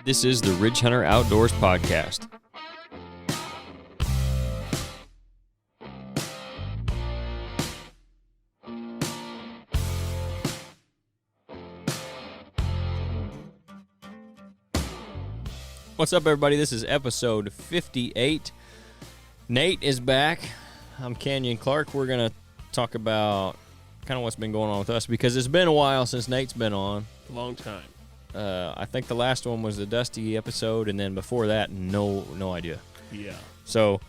This is the Ridgehunteroutdoors podcast. What's up, everybody? This is episode 58. Nate is back. I'm Canyon Clark. We're going to talk about kind of what's been going on with us because it's been a while since Nate's been on. Long time. I think the last one was the Dusty episode, and then before that, no idea. Yeah. So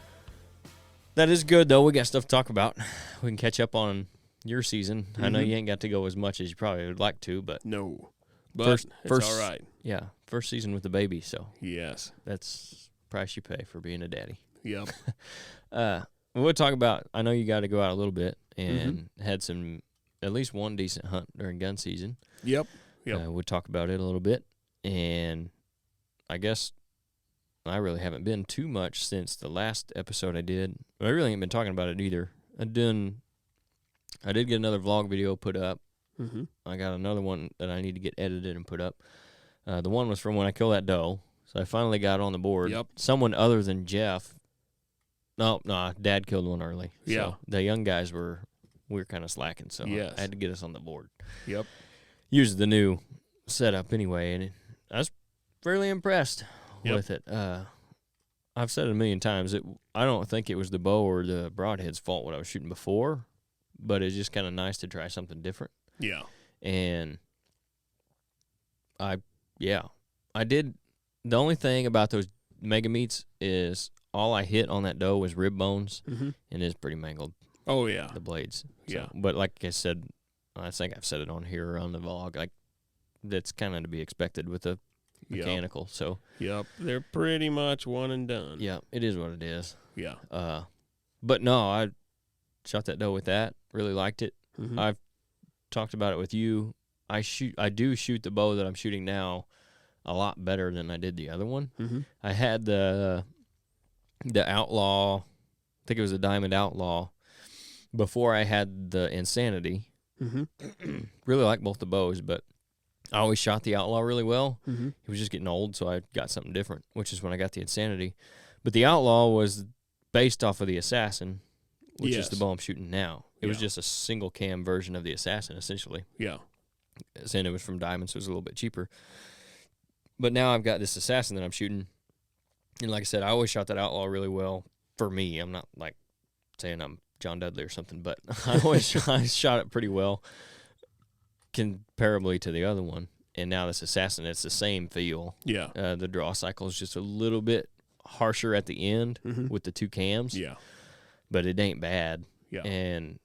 that is good, though. We got stuff to talk about. We can catch up on your season. I know you ain't got to go as much as you probably would like to, but no. But it's all right. Yeah, first season with the baby, so yes, that's the price you pay for being a daddy. Yep. We'll talk about, I know you got to go out a little bit and had at least one decent hunt during gun season. Yep. We'll talk about it a little bit, and I guess I really haven't been too much since the last episode I did. I really ain't been talking about it either. I did get another vlog video put up. I got another one that I need to get edited and put up. The one was from when I killed that doe, so I finally got it on the board. Yep. Someone other than Jeff. No, Dad killed one early. So yeah. The young guys we were kind of slacking, so yes. I had to get us on the board. Yep. Use the new setup anyway, and I was fairly impressed with it. I've said it a million times. I don't think it was the bow or the broadhead's fault what I was shooting before, but it's just kind of nice to try something different. Yeah. And I did. The only thing about those mega meats is all I hit on that doe was rib bones, and it's pretty mangled. Oh, yeah. The blades. So, yeah. But like I said, I think I've said it on here on the vlog, like that's kind of to be expected with a mechanical. So yep, they're pretty much one and done. Yeah, it is what it is. Yeah. But no, I shot that doe with that. Really liked it. I've talked about it with you. I do shoot the bow that I'm shooting now a lot better than I did the other one. I had the Outlaw, I think it was a Diamond Outlaw, before I had the Insanity. Really like both the bows, but I always shot the Outlaw really well. It was just getting old, so I got something different, which is when I got the Insanity. But the Outlaw was based off of the Assassin, which is the bow I'm shooting now. It was just a single cam version of the Assassin, essentially. Yeah. And it was from Diamond, so it was a little bit cheaper. But now I've got this Assassin that I'm shooting. And like I said, I always shot that Outlaw really well for me. I'm not like saying I'm John Dudley or something, but I shot it pretty well comparably to the other one. And now this Assassin, it's the same feel. Yeah. The draw cycle is just a little bit harsher at the end with the two cams. Yeah. But it ain't bad. Yeah. And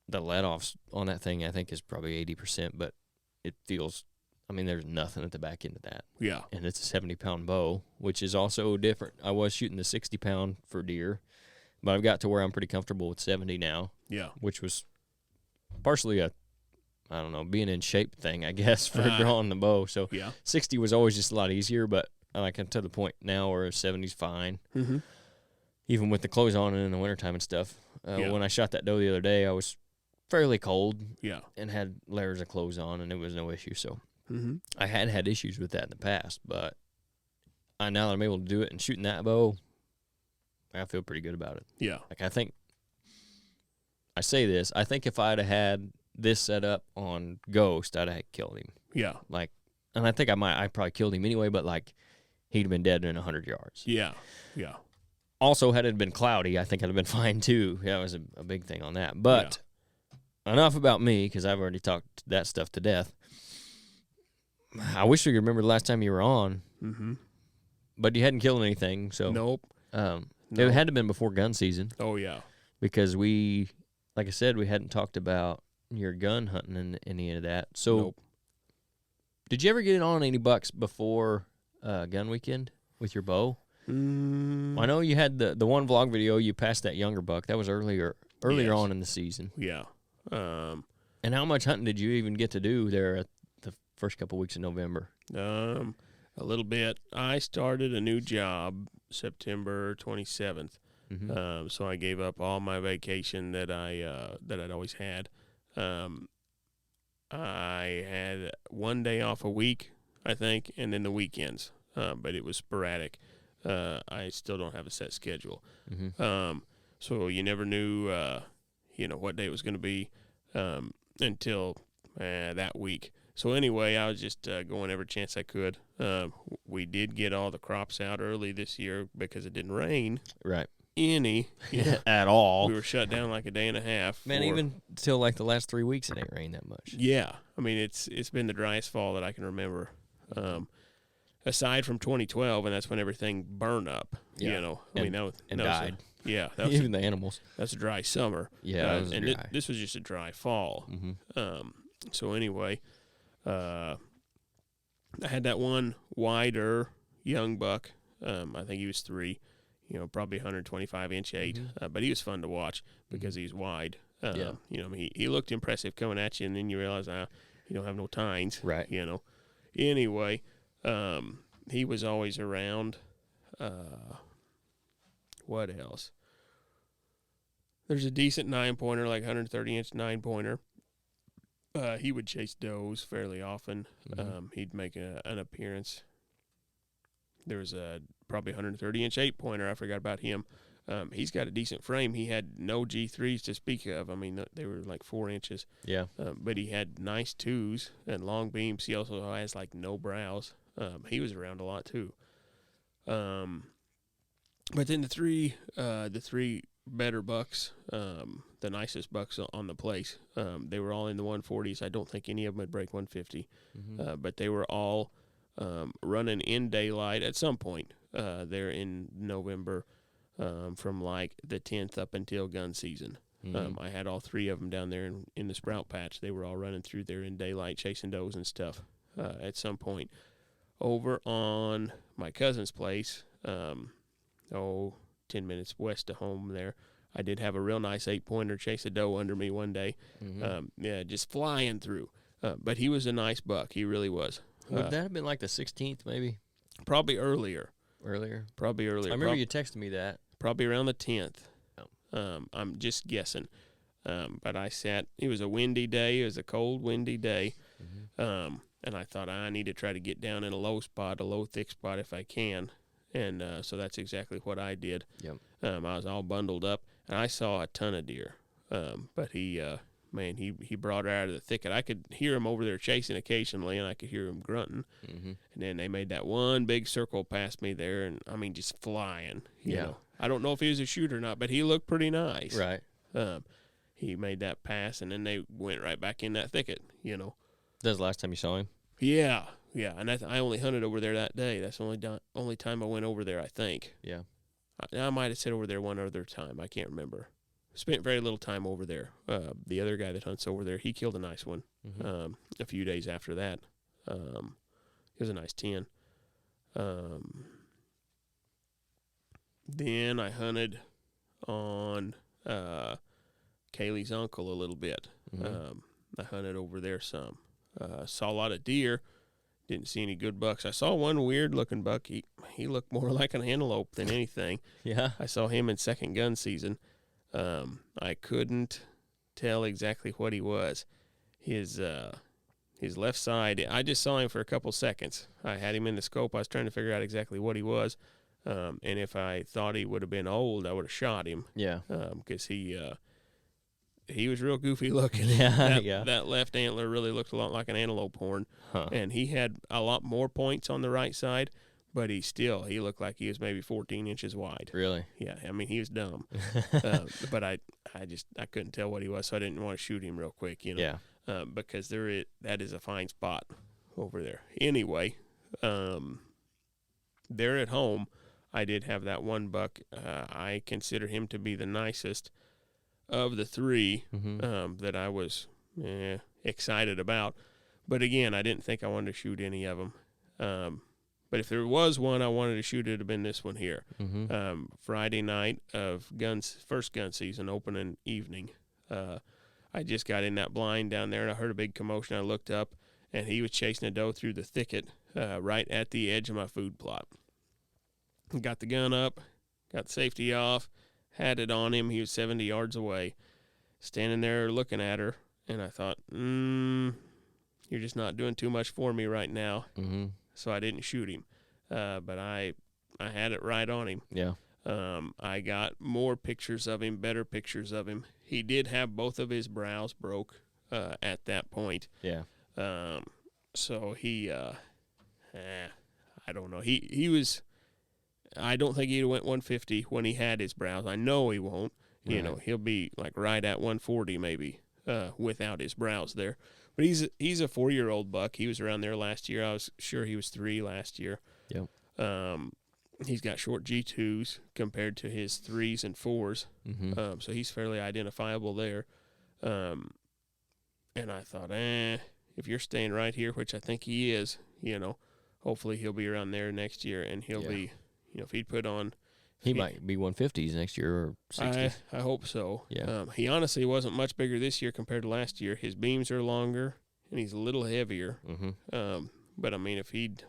the let-offs on that thing, I think, is probably 80%, but it feels, I mean, there's nothing at the back end of that. Yeah. And it's a 70-pound bow, which is also different. I was shooting the 60-pound for deer, but I've got to where I'm pretty comfortable with 70 now. Yeah. Which was partially being in shape thing, I guess, for drawing the bow. So 60 was always just a lot easier, but like I'm to the point now where 70's fine. Even with the clothes on and in the wintertime and stuff. When I shot that doe the other day, I was fairly cold and had layers of clothes on, and it was no issue. So I had issues with that in the past, but now that I'm able to do it and shooting that bow, I feel pretty good about it. Yeah. Like, I think if I'd have had this set up on Ghost, I'd have killed him. Yeah. Like, and I think I probably killed him anyway, but like, he'd have been dead in 100 yards. Yeah. Yeah. Also, had it been cloudy, I think I'd have been fine too. That was a big thing on that. But enough about me, because I've already talked that stuff to death. I wish you could remember the last time you were on. But you hadn't killed anything, so. Nope. It had to have been before gun season. Oh, yeah. Because like I said, we hadn't talked about your gun hunting and any of that. So, did you ever get it on any bucks before gun weekend with your bow? I know you had the one vlog video, you passed that younger buck. That was earlier on in the season. Yeah. And how much hunting did you even get to do there at the first couple weeks in November? A little bit. I started a new job September 27th. So I gave up all my vacation that I'd always had. I had one day off a week, I think, and then the weekends, but it was sporadic. I still don't have a set schedule. Mm-hmm. So you never knew, what day it was going to be until that week. So anyway, I was just going every chance I could. We did get all the crops out early this year because it didn't rain. Right. At all. We were shut down like a day and a half. Man, even till like the last 3 weeks, it ain't rained that much. Yeah, I mean it's been the driest fall that I can remember. Aside from 2012, and that's when everything burned up. Yeah. I mean that died. That was even the animals. That's a dry summer. Yeah, it was and dry. This was just a dry fall. Mm-hmm. So anyway, I had that one wider young buck. I think he was 3. Probably 125-inch 8. Mm-hmm. But he was fun to watch because he's wide. He looked impressive coming at you, and then you realize you don't have no tines. Right. Anyway, he was always around. What else? There's a decent 9-pointer, like 130-inch 9-pointer. He would chase does fairly often. Mm-hmm. He'd make an appearance. There was a probably 130-inch 8-pointer. I forgot about him. He's got a decent frame. He had no G3s to speak of. I mean, they were like 4 inches. Yeah. But he had nice 2s and long beams. He also has like no brows. He was around a lot too. But then the three better bucks, the nicest bucks on the place, they were all in the 140s. I don't think any of them would break 150. Mm-hmm. But they were all running in daylight at some point there in November, from like the 10th up until gun season. Mm-hmm. I had all 3 of them down there in the sprout patch. They were all running through there in daylight, chasing does and stuff. At some point, over on my cousin's place, 10 minutes west of home there, I did have a real nice 8-pointer chase a doe under me one day. Mm-hmm. Just flying through. But he was a nice buck. He really was. Would that have been like the 16th, maybe? Probably earlier. Probably earlier. I remember you texted me that. Probably around the 10th. Oh. I'm just guessing. But I sat. It was a windy day. It was a cold, windy day. Mm-hmm. And I thought I need to try to get down in a low spot, a low, thick spot if I can. And so that's exactly what I did. Yep. I was all bundled up, and I saw a ton of deer. But he brought her out of the thicket. I could hear him over there chasing occasionally, and I could hear him grunting. Mm-hmm. And then they made that one big circle past me there, and I mean just flying. You know. I don't know if he was a shooter or not, but he looked pretty nice. Right. He made that pass, and then they went right back in that thicket. That was the last time you saw him? Yeah, and I only hunted over there that day. That's the only time I went over there, I think. Yeah. I might have sit over there one other time. I can't remember. Spent very little time over there. The other guy that hunts over there, he killed a nice one. Mm-hmm. A few days after that. It was a nice 10. Then I hunted on Kaylee's uncle a little bit. Mm-hmm. I hunted over there some. Saw a lot of deer. Didn't see any good bucks. I saw one weird-looking buck. He looked more like an antelope than anything. Yeah. I saw him in second gun season. I couldn't tell exactly what he was. His left side, I just saw him for a couple seconds. I had him in the scope. I was trying to figure out exactly what he was. And if I thought he would have been old, I would have shot him. Yeah. Because he was real goofy looking. Yeah. That left antler really looked a lot like an antelope horn. Huh. And he had a lot more points on the right side, but he looked like he was maybe 14 inches wide. Really? Yeah. I mean, he was dumb. But I couldn't tell what he was, so I didn't want to shoot him real quick, Yeah. Because that is a fine spot over there. Anyway, there at home, I did have that one buck. I consider him to be the nicest of the 3 that I was excited about. But again, I didn't think I wanted to shoot any of them. But if there was one I wanted to shoot, it would have been this one here. Mm-hmm. Friday night of first gun season, opening evening. I just got in that blind down there, and I heard a big commotion. I looked up, and he was chasing a doe through the thicket right at the edge of my food plot. Got the gun up, got the safety off, had it on him. He was 70 yards away, standing there looking at her, and I thought, you're just not doing too much for me right now. Mm-hmm. So I didn't shoot him. But I had it right on him. Yeah. I got more pictures of him, better pictures of him. He did have both of his brows broke at that point. Yeah. So he, I don't know. He was. I don't think he'd went 150 when he had his brows. I know he won't. Right. You know, he'll be like right at 140 maybe without his brows there. But he's a 4-year-old buck. He was around there last year. I was sure he was 3 last year. Yep. He's got short G2s compared to his 3s and 4s. Mm-hmm. So he's fairly identifiable there. And I thought, if you're staying right here, which I think he is, you know, hopefully he'll be around there next year, and he'll be, you know, if he'd put on. He might be 150s next year or 60s. I hope so. Yeah. He honestly wasn't much bigger this year compared to last year. His beams are longer, and he's a little heavier. Mm-hmm. But I mean, if he'd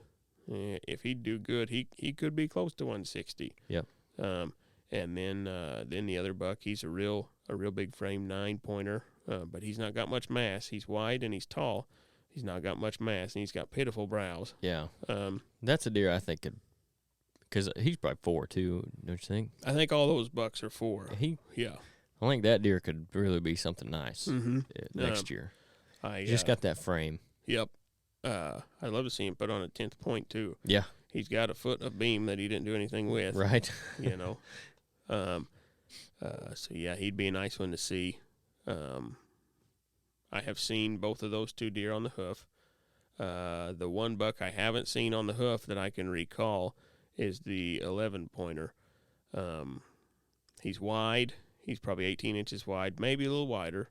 do good, he could be close to 160. Yep. And then the other buck, he's a real big frame 9-pointer, but he's not got much mass. He's wide and he's tall. He's not got much mass, and he's got pitiful brows. Yeah. That's a deer I think could, because he's probably 4 too, don't you think? I think all those bucks are 4. Yeah. I think that deer could really be something nice next year. He just got that frame. Yep. I'd love to see him put on a 10th point too. Yeah. He's got a foot of beam that he didn't do anything with. Right. You know. So yeah, he'd be a nice one to see. I have seen both of those 2 deer on the hoof. The one buck I haven't seen on the hoof that I can recall is the 11-pointer. He's wide. He's probably 18 inches wide, maybe a little wider.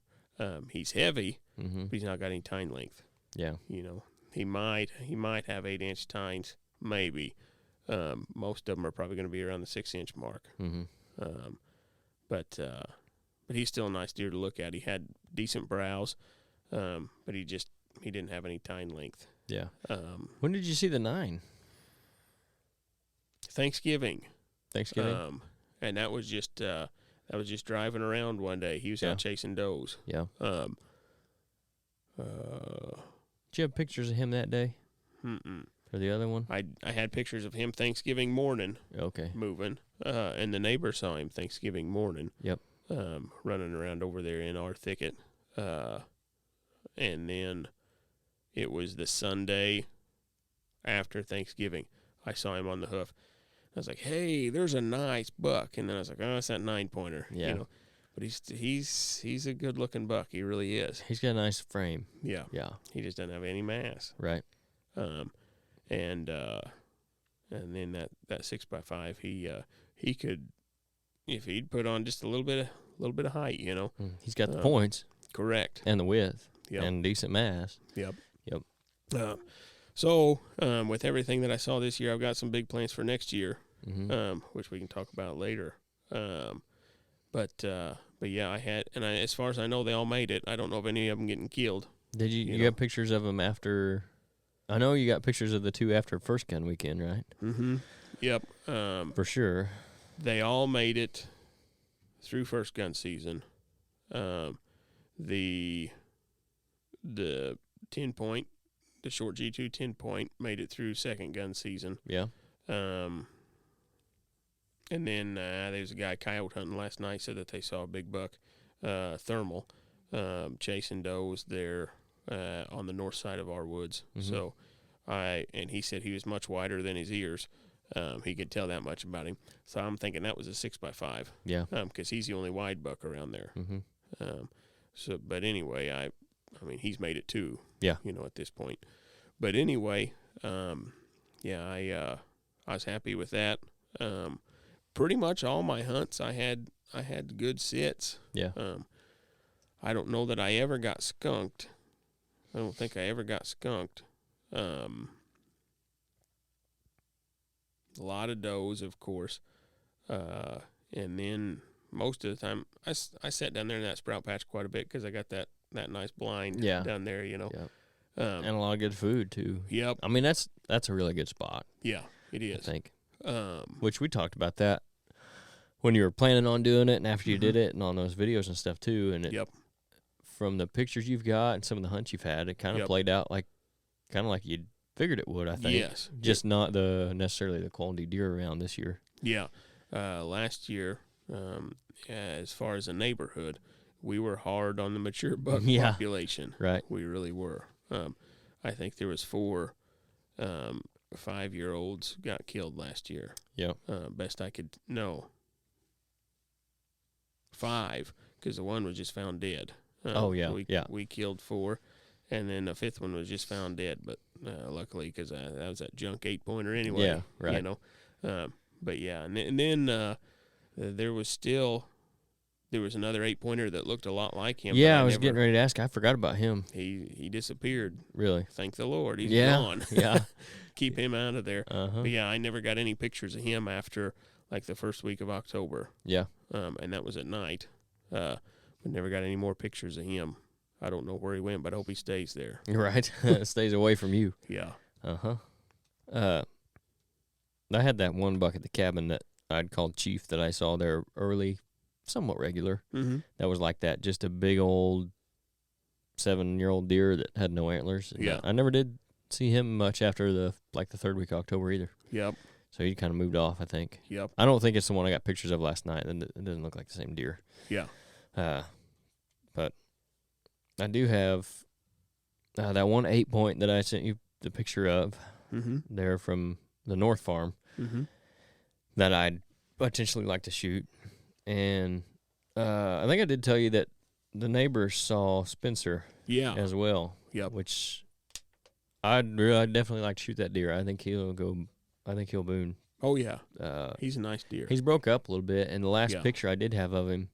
He's heavy, Mm-hmm. but he's not got any tine length. Yeah. You know, he might have 8-inch tines, maybe. Most of them are probably going to be around the 6-inch mark. Mm-hmm. But he's still a nice deer to look at. He had decent brows, but he didn't have any tine length. Yeah. When did you see the 9? Thanksgiving. And that was just driving around one day. He was out chasing does. Yeah. Did you have pictures of him that day? Mm-mm. Or the other one? I had pictures of him Thanksgiving morning. Okay. Moving. And the neighbor saw him Thanksgiving morning. Yep. Running around over there in our thicket. And then it was the Sunday after Thanksgiving. I saw him on the hoof. I was like, "Hey, there's a nice buck." And then I was like, "Oh, it's that 9-pointer." Yeah. You know, but he's a good looking buck. He really is. He's got a nice frame. Yeah. Yeah. He just doesn't have any mass. Right. And then that 6x5, he could, if he'd put on just a little bit of height, you know. He's got the points. Correct. And the width. Yep. And decent mass. Yep. Yep. So with everything that I saw this year, I've got some big plans for next year, which we can talk about later. But yeah, as far as I know, they all made it. I don't know of any of them getting killed. Did you have pictures of them after? I know you got pictures of the 2 after first gun weekend, right? Mm-hmm. Yep. For sure. They all made it through first gun season. The 10-point, the short G2 10-point made it through second gun season. Yeah. And then there was a guy coyote hunting last night, said that they saw a big buck, thermal, chasing does there on the north side of our woods. Mm-hmm. So and he said he was much wider than his ears. He could tell that much about him. So I'm thinking that was a 6x5. Yeah. Because he's the only wide buck around there. Mm-hmm. But anyway, I mean, he's made it too. Yeah. You know, at this point. But anyway, I was happy with that. Pretty much all my hunts, I had good sits. Yeah. I don't know that I ever got skunked. I don't think I ever got skunked. A lot of does, of course. And then most of the time, I sat down there in that sprout patch quite a bit because I got that nice blind down there, you know. Yep. And a lot of good food, too. Yep. I mean, that's a really good spot. Yeah, it is. I think. Which we talked about that when you were planning on doing it and after you mm-hmm. did it and on those videos and stuff, too. And from the pictures you've got and some of the hunts you've had, it kind of played out like you figured it would, I think. Yes. Just not necessarily the quality deer around this year. Yeah. Last year, as far as the neighborhood, we were hard on the mature buck population. Right. We really were. I think there was 4 5-year-olds got killed last year. Yeah. Best I could know. 5, because the one was just found dead. We killed 4, and then the 5th one was just found dead. But luckily, because that was that junk 8-pointer anyway. Yeah, right. You know, but yeah, and then there was another 8-pointer that looked a lot like him. Yeah, I was getting ready to ask. I forgot about him. He disappeared. Really? Thank the Lord, he's gone. Yeah. Keep him out of there. But yeah, I never got any pictures of him after like the first week of October. Yeah. And that was at night. But never got any more pictures of him. I don't know where he went, but I hope he stays there. Right. Stays away from you. Yeah. I had that one buck at the cabin that I'd called Chief that I saw there early, somewhat regular. Mm-hmm. That was like that, just a big old 7-year-old deer that had no antlers. Yeah. I never did see him much after the 3rd week of October either. Yep. So he kind of moved off, I think. Yep. I don't think it's the one I got pictures of last night. It doesn't look like the same deer. Yeah. But I do have that one 8-point that I sent you the picture of there from the North Farm that I'd potentially like to shoot. And I think I did tell you that the neighbors saw Spencer as well. Yep. Which I'd definitely like to shoot that deer. I think he'll boon. Oh, yeah. He's a nice deer. He's broke up a little bit, and the last picture I did have of him,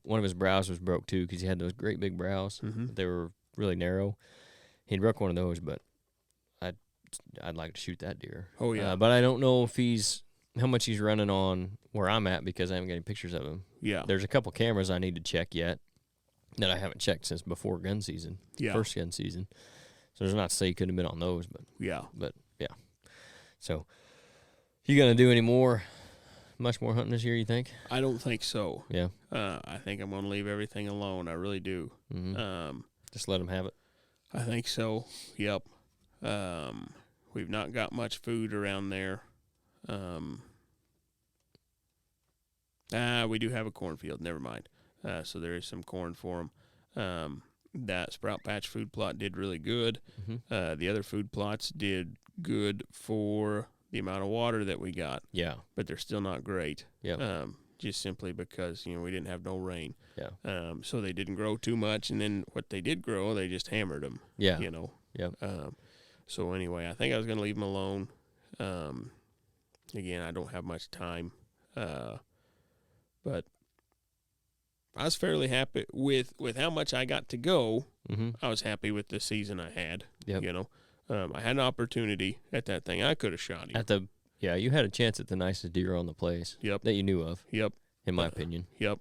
one of his brows was broke too because he had those great big brows. They were really narrow. He broke one of those, but I'd like to shoot that deer. Oh, yeah. But I don't know if how much he's running on where I'm at because I haven't got any pictures of him. Yeah. There's a couple cameras I need to check yet that I haven't checked since before gun season. Yeah. First gun season. So there's not to say he couldn't have been on those, but yeah. So you gonna do much more hunting this year, you think? I don't think so. Yeah. I think I'm gonna leave everything alone. I really do. Just let him have it. I think so. Yep. We've not got much food around there. We do have a cornfield. Never mind. So there is some corn for them. That Sprout Patch food plot did really good. The other food plots did good for the amount of water that we got. Yeah. But they're still not great. Yeah. Just simply because, we didn't have no rain. Yeah. So they didn't grow too much, and then what they did grow, they just hammered them. Yeah. Yeah. So anyway, I think I was going to leave them alone. Again, I don't have much time. But I was fairly happy with how much I got to go. I was happy with the season I had. Yep. I had an opportunity at that thing. I could have shot him. You had a chance at the nicest deer on the place. Yep. That you knew of. Yep. In my opinion. Yep.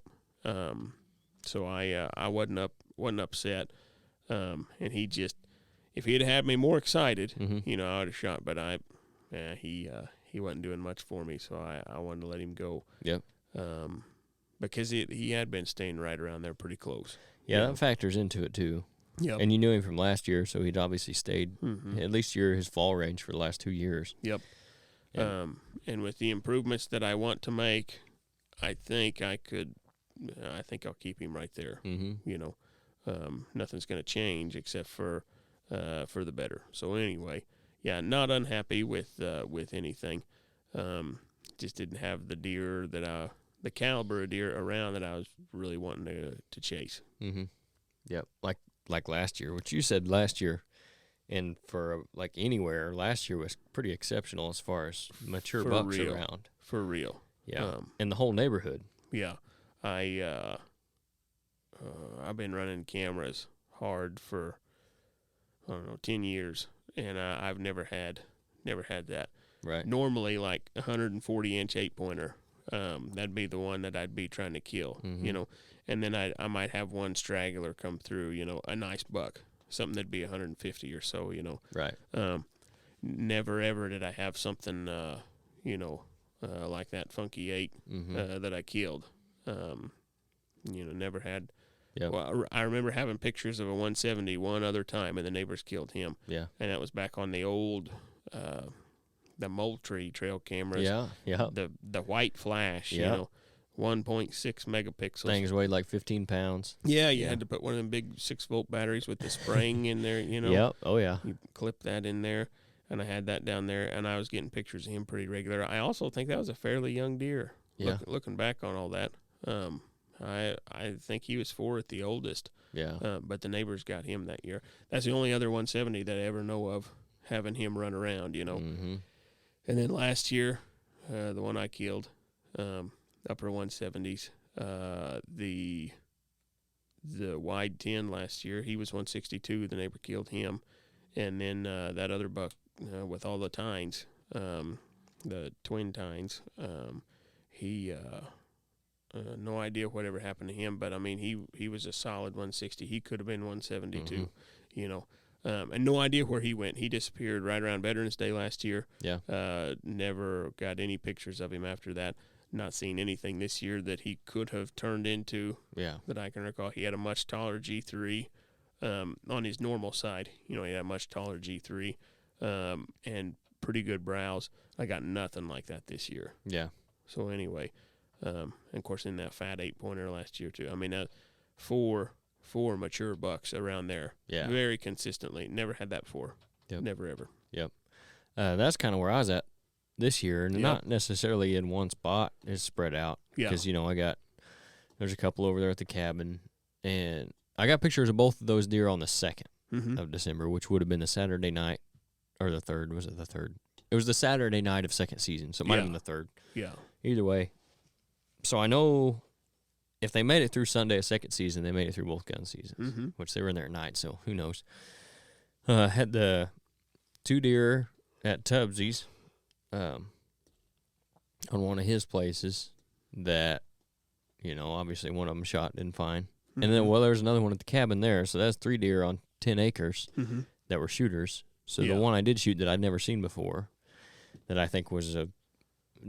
So I wasn't upset. And he just, if he'd had me more excited, I would have shot. But he wasn't doing much for me, so I wanted to let him go. Yep. Because he had been staying right around there pretty close. Yeah, that factors into it too. Yep. And you knew him from last year, so he'd obviously stayed at least his fall range for the last 2 years. Yep. And with the improvements that I want to make, I think I'll keep him right there. Nothing's going to change except for the better. So anyway, not unhappy with anything. Just didn't have the deer the caliber of deer around that I was really wanting to chase. Yep. Like last year, which you said last year, and for anywhere, last year was pretty exceptional as far as mature bucks around. For real. Yeah. In the whole neighborhood. Yeah. I've been running cameras hard for 10 years, and I've never had that. Right. Normally, 140-inch 8-pointer. That'd be the one that I'd be trying to kill, and then I might have one straggler come through, a nice buck, something that'd be 150 or so, Right. Never ever did I have something, like that funky 8 that I killed. Never had Yep. Well, I remember having pictures of a 170 one other time, and the neighbors killed him. Yeah. And that was back on the old, the Moultrie trail cameras. Yeah. Yeah. The white flash, 1.6 megapixels. Things weighed like 15 pounds. Yeah, you had to put one of them big 6-volt batteries with the spring in there, Yep. Oh, yeah. You clip that in there, and I had that down there, and I was getting pictures of him pretty regular. I also think that was a fairly young deer. Yeah. Looking back on all that, I think he was 4 at the oldest. Yeah. But the neighbors got him that year. That's the only other 170 that I ever know of having him run around, Mm-hmm. And then last year, the one I killed, upper 170s, the wide 10 last year, he was 162. The neighbor killed him. And then that other buck with all the tines, the twin tines, he no idea whatever happened to him, but I mean he was a solid 160. He could have been 172, and no idea where he went. He disappeared right around Veterans Day last year. Yeah. Never got any pictures of him after that. Not seen anything this year that he could have turned into. Yeah. That I can recall. He had a much taller G3 on his normal side. He had a much taller G3 and pretty good brows. I got nothing like that this year. Yeah. So anyway, and of course in that fat 8-pointer last year too. I mean, four mature bucks around there. Yeah. Very consistently. Never had that before. Yep. Never ever. Yep. That's kind of where I was at this year, and not necessarily in one spot. It's spread out. Yeah. Because, there's a couple over there at the cabin, and I got pictures of both of those deer on the 2nd of December, which would have been the Saturday night, or the 3rd. Was it the 3rd? It was the Saturday night of second season, so it might have been the 3rd. Yeah. Either way. So I know if they made it through Sunday of second season, they made it through both gun seasons, which they were in there at night, so who knows. Had the 2 deer at Tubbsy's on one of his places that, obviously one of them shot, didn't find. And then, there's another one at the cabin there, so that's 3 deer on 10 acres that were shooters. So the one I did shoot that I'd never seen before, that I think was a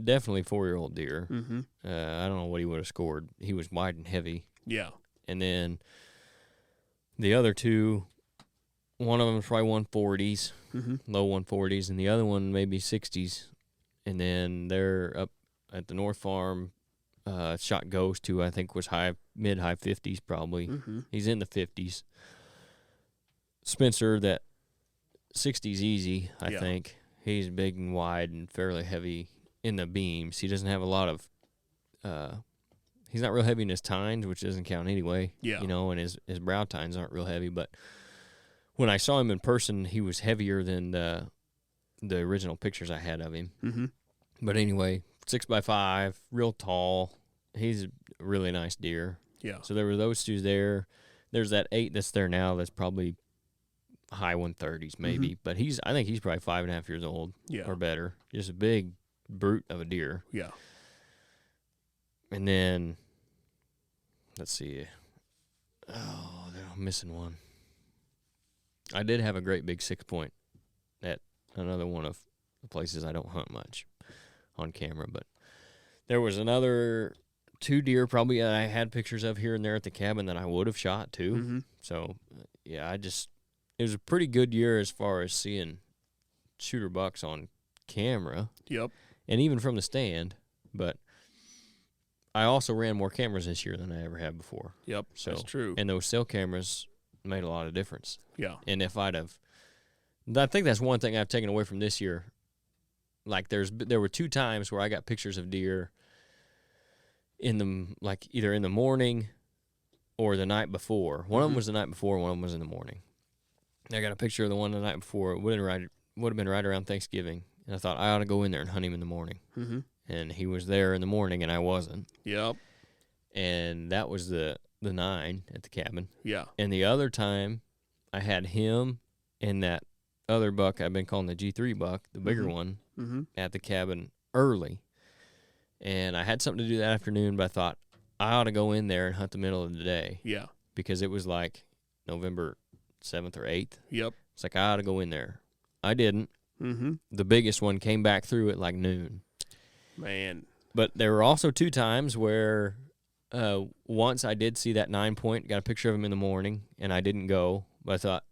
definitely 4-year-old deer. I don't know what he would have scored. He was wide and heavy. Yeah. And then the other 2, one of them was probably 140s, low 140s, and the other one maybe 60s. And then they're up at the North Farm, shot Ghost, who I think was mid-high 50s probably. He's in the 50s. Spencer, that 60s easy, I think. He's big and wide and fairly heavy in the beams. He doesn't have a lot of he's not real heavy in his tines, which doesn't count anyway. Yeah. And his brow tines aren't real heavy. But when I saw him in person, he was heavier than the original pictures I had of him. But anyway, 6x5, real tall. He's a really nice deer. Yeah. So there were those 2 there. There's that 8 that's there now that's probably high 130s maybe. But I think he's probably 5.5 years old or better. Just a big brute of a deer. Yeah. And then, let's see. Oh, I'm missing one. I did have a great big 6-point at another one of the places I don't hunt much on camera, but there was another 2 deer probably that I had pictures of here and there at the cabin that I would have shot too. So, it was a pretty good year as far as seeing shooter bucks on camera. Yep. And even from the stand, but I also ran more cameras this year than I ever have before. Yep, so, that's true. And those cell cameras made a lot of difference. Yeah. And if I think that's one thing I've taken away from this year. Like there were 2 times where I got pictures of deer either in the morning or the night before. One of them was the night before, one of them was in the morning. I got a picture of the one the night before. It would have been right around Thanksgiving. And I thought I ought to go in there and hunt him in the morning. And he was there in the morning, and I wasn't. Yep. And that was the 9 at the cabin. Yeah. And the other time, I had him and that other buck I've been calling the G3 buck, the bigger one, at the cabin early. And I had something to do that afternoon, but I thought I ought to go in there and hunt the middle of the day. Yeah. Because it was like November 7th or 8th. Yep. It's like I ought to go in there. I didn't. The biggest one came back through at like noon. Man. But there were also 2 times where Once I did see that 9-point, got a picture of him in the morning, and I didn't go, but I thought,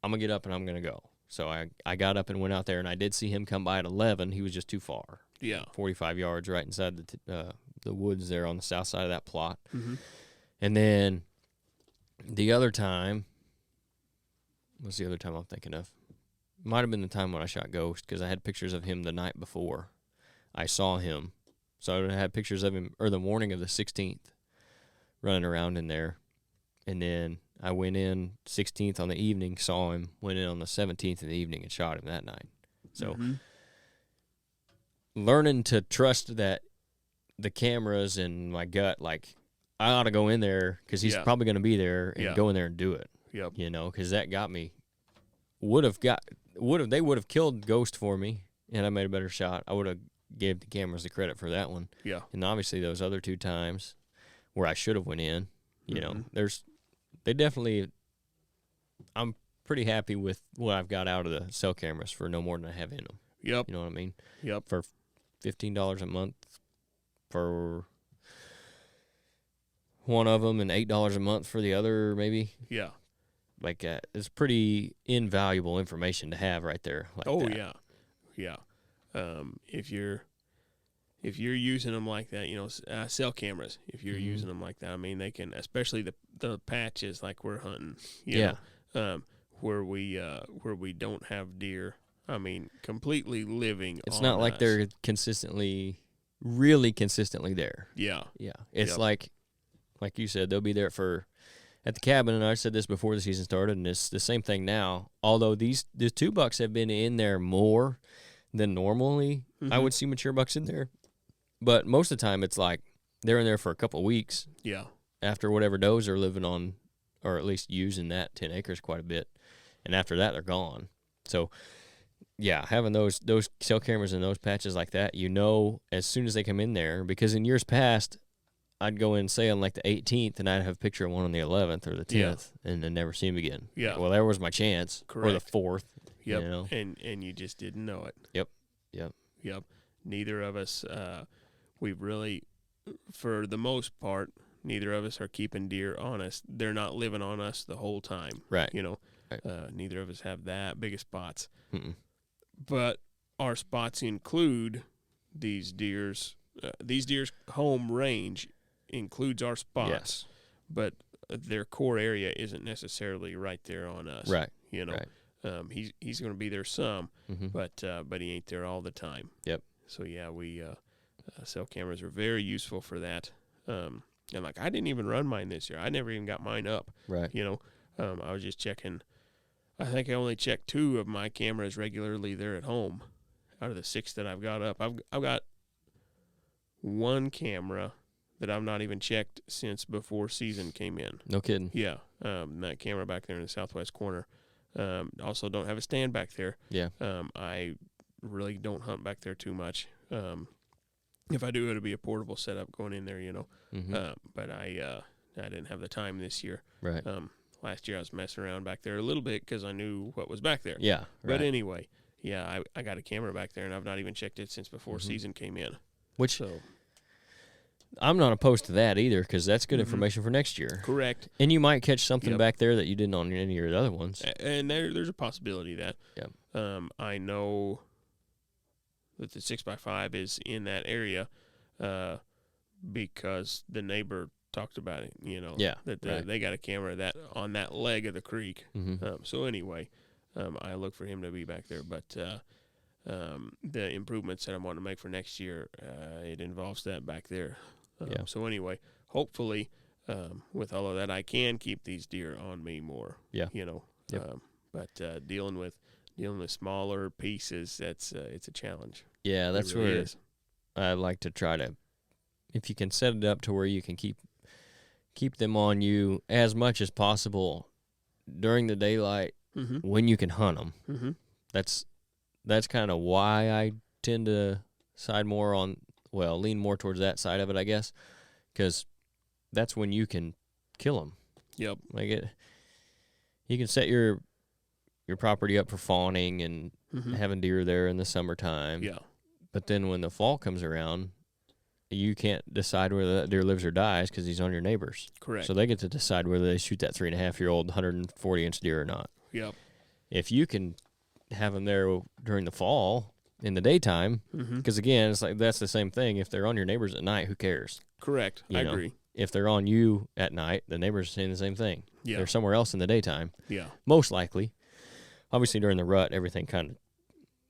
I'm going to get up and I'm going to go. So I got up and went out there, and I did see him come by at 11. He was just too far. Yeah. 45 yards right inside the woods there on the south side of that plot. Mm-hmm. And then the other time, what's the other time I'm thinking of? Might have been the time when I shot Ghost, because I had pictures of him the night before I saw him. So I had pictures of him, or the morning of the 16th, running around in there. And then I went in 16th on the evening, saw him, went in on the 17th in the evening and shot him that night. So learning to trust that the cameras and my gut, like, I ought to go in there because he's probably going to be there and go in there and do it. Yep. You know, because that got me. They would have killed Ghost for me, and I made a better shot. I would have gave the cameras the credit for that one. Yeah. And obviously those other 2 times where I should have went in, you know, they definitely. I'm pretty happy with what I've got out of the cell cameras for no more than I have in them. Yep. You know what I mean? Yep. For $15 a month for one of them and $8 a month for the other, maybe. Yeah. Like, it's pretty invaluable information to have right there. Like that. Yeah. If you're using them like that, you know, cell cameras. If you're using them like that, I mean, they can, especially the patches like we're hunting. You know, where we don't have deer. I mean, completely living. It's not like they're really consistently there. Yeah. It's like you said, they'll be there at the cabin, and I said this before the season started, and it's the same thing now. Although the 2 bucks have been in there more than normally, I would see mature bucks in there. But most of the time, it's like they're in there for a couple of weeks. Yeah. After whatever does are living on, or at least using that 10 acres quite a bit, and after that, they're gone. So, yeah, having those cell cameras and those patches like that, you know, as soon as they come in there, because in years past, I'd go in, say, on like the 18th, and I'd have a picture of one on the 11th or the 10th, and then never see him again. Yeah. Well, there was my chance. Correct. Or the 4th. Yep. You know? And you just didn't know it. Yep. Neither of us, we've really, for the most part, neither of us are keeping deer on us. They're not living on us the whole time. Right. You know, neither of us have that big of spots. Mm-mm. But our spots include these deer's home range includes our spots, but their core area isn't necessarily right there on us. Right. You know, right. He's going to be there some, but he ain't there all the time. Yep. So yeah, we cell cameras are very useful for that. And like I didn't even run mine this year. I never even got mine up. Right. You know, I was just checking. I think I only checked 2 of my cameras regularly there at home, out of the 6 that I've got up. I've got 1 camera that I've not even checked since before season came in. No kidding. Yeah. That camera back there in the southwest corner. Also don't have a stand back there. Yeah. I really don't hunt back there too much. If I do, it'll be a portable setup going in there, you know. But I didn't have the time this year. Right. Last year I was messing around back there a little bit because I knew what was back there. Yeah. But anyway, yeah, I got a camera back there, and I've not even checked it since before season came in. Which I'm not opposed to that either, because that's good Mm-hmm. information for next year. Correct. And you might catch something back there that you didn't on any of your other ones. And there's a possibility of that. Yeah. I know that the 6x5 is in that area because the neighbor talked about it, you know. Yeah. That they got a camera that on that leg of the creek. So anyway, I look for him to be back there. But the improvements that I want to make for next year, it involves that back there. So anyway, hopefully, with all of that, I can keep these deer on me more. Yeah. You know. Yep. But dealing with smaller pieces, it's a challenge. Yeah, that's it really where is. I like to try to, if you can set it up to where you can keep them on you as much as possible during the daylight when you can hunt them. That's kind of why I tend to lean more towards that side of it, I guess, because that's when you can kill them. Yep. Like you can set your property up for fawning and having deer there in the summertime. Yeah. But then when the fall comes around, you can't decide whether that deer lives or dies because he's on your neighbors. Correct. So they get to decide whether they shoot that 3.5-year-old 140-inch deer or not. Yep. If you can have them there during the fall in the daytime, because again, it's like that's the same thing. If they're on your neighbors at night, who cares? Correct. I agree. If they're on you at night, the neighbors are saying the same thing. Yeah. They're somewhere else in the daytime. Yeah. Most likely. Obviously, during the rut, everything kind of,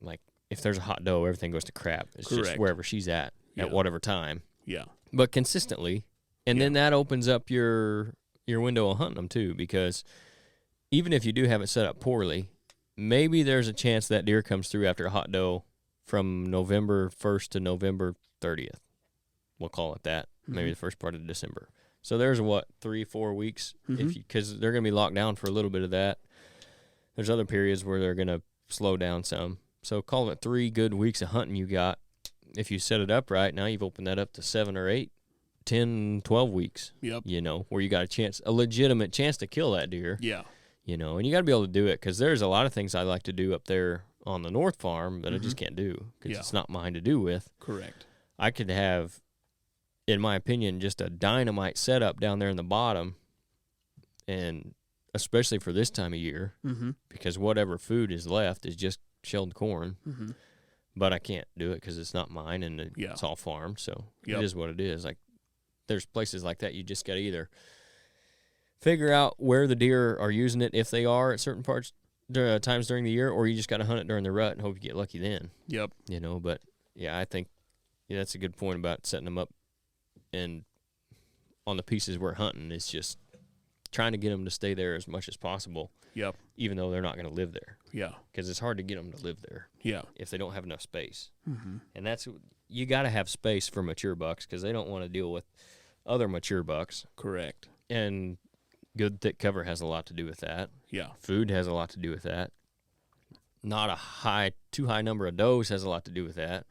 like, if there's a hot doe, everything goes to crap. It's just wherever she's at whatever time. Yeah. But consistently, and then that opens up your window of hunting them, too, because even if you do have it set up poorly, maybe there's a chance that deer comes through after a hot doe from November 1st to November 30th. We'll call it that. Maybe the first part of December. So there's 3-4 weeks, because they're going to be locked down for a little bit of that. There's other periods where they're going to slow down some. So call it 3 good weeks of hunting you got. If you set it up right, now you've opened that up to 7 or 8, 10, 12 weeks. Yep. Where you got a legitimate chance to kill that deer. Yeah. And you got to be able to do it, because there's a lot of things I like to do up there on the North Farm that I just can't do because it's not mine to do with. Correct. I could have, in my opinion, just a dynamite setup down there in the bottom, and especially for this time of year, because whatever food is left is just shelled corn. But I can't do it because it's not mine, and it's all farm, so it is what it is. Like, there's places like that you just got to either figure out where the deer are using it, if they are at certain times during the year, or you just got to hunt it during the rut and hope you get lucky then. Yep. But yeah, I think that's a good point about setting them up and on the pieces we're hunting. It's just trying to get them to stay there as much as possible. Yep. Even though they're not going to live there. Yeah. Because it's hard to get them to live there. Yeah. If they don't have enough space. And you got to have space for mature bucks, because they don't want to deal with other mature bucks. Correct. And good thick cover has a lot to do with that. Yeah. Food has a lot to do with that. Not a too high number of does has a lot to do with that.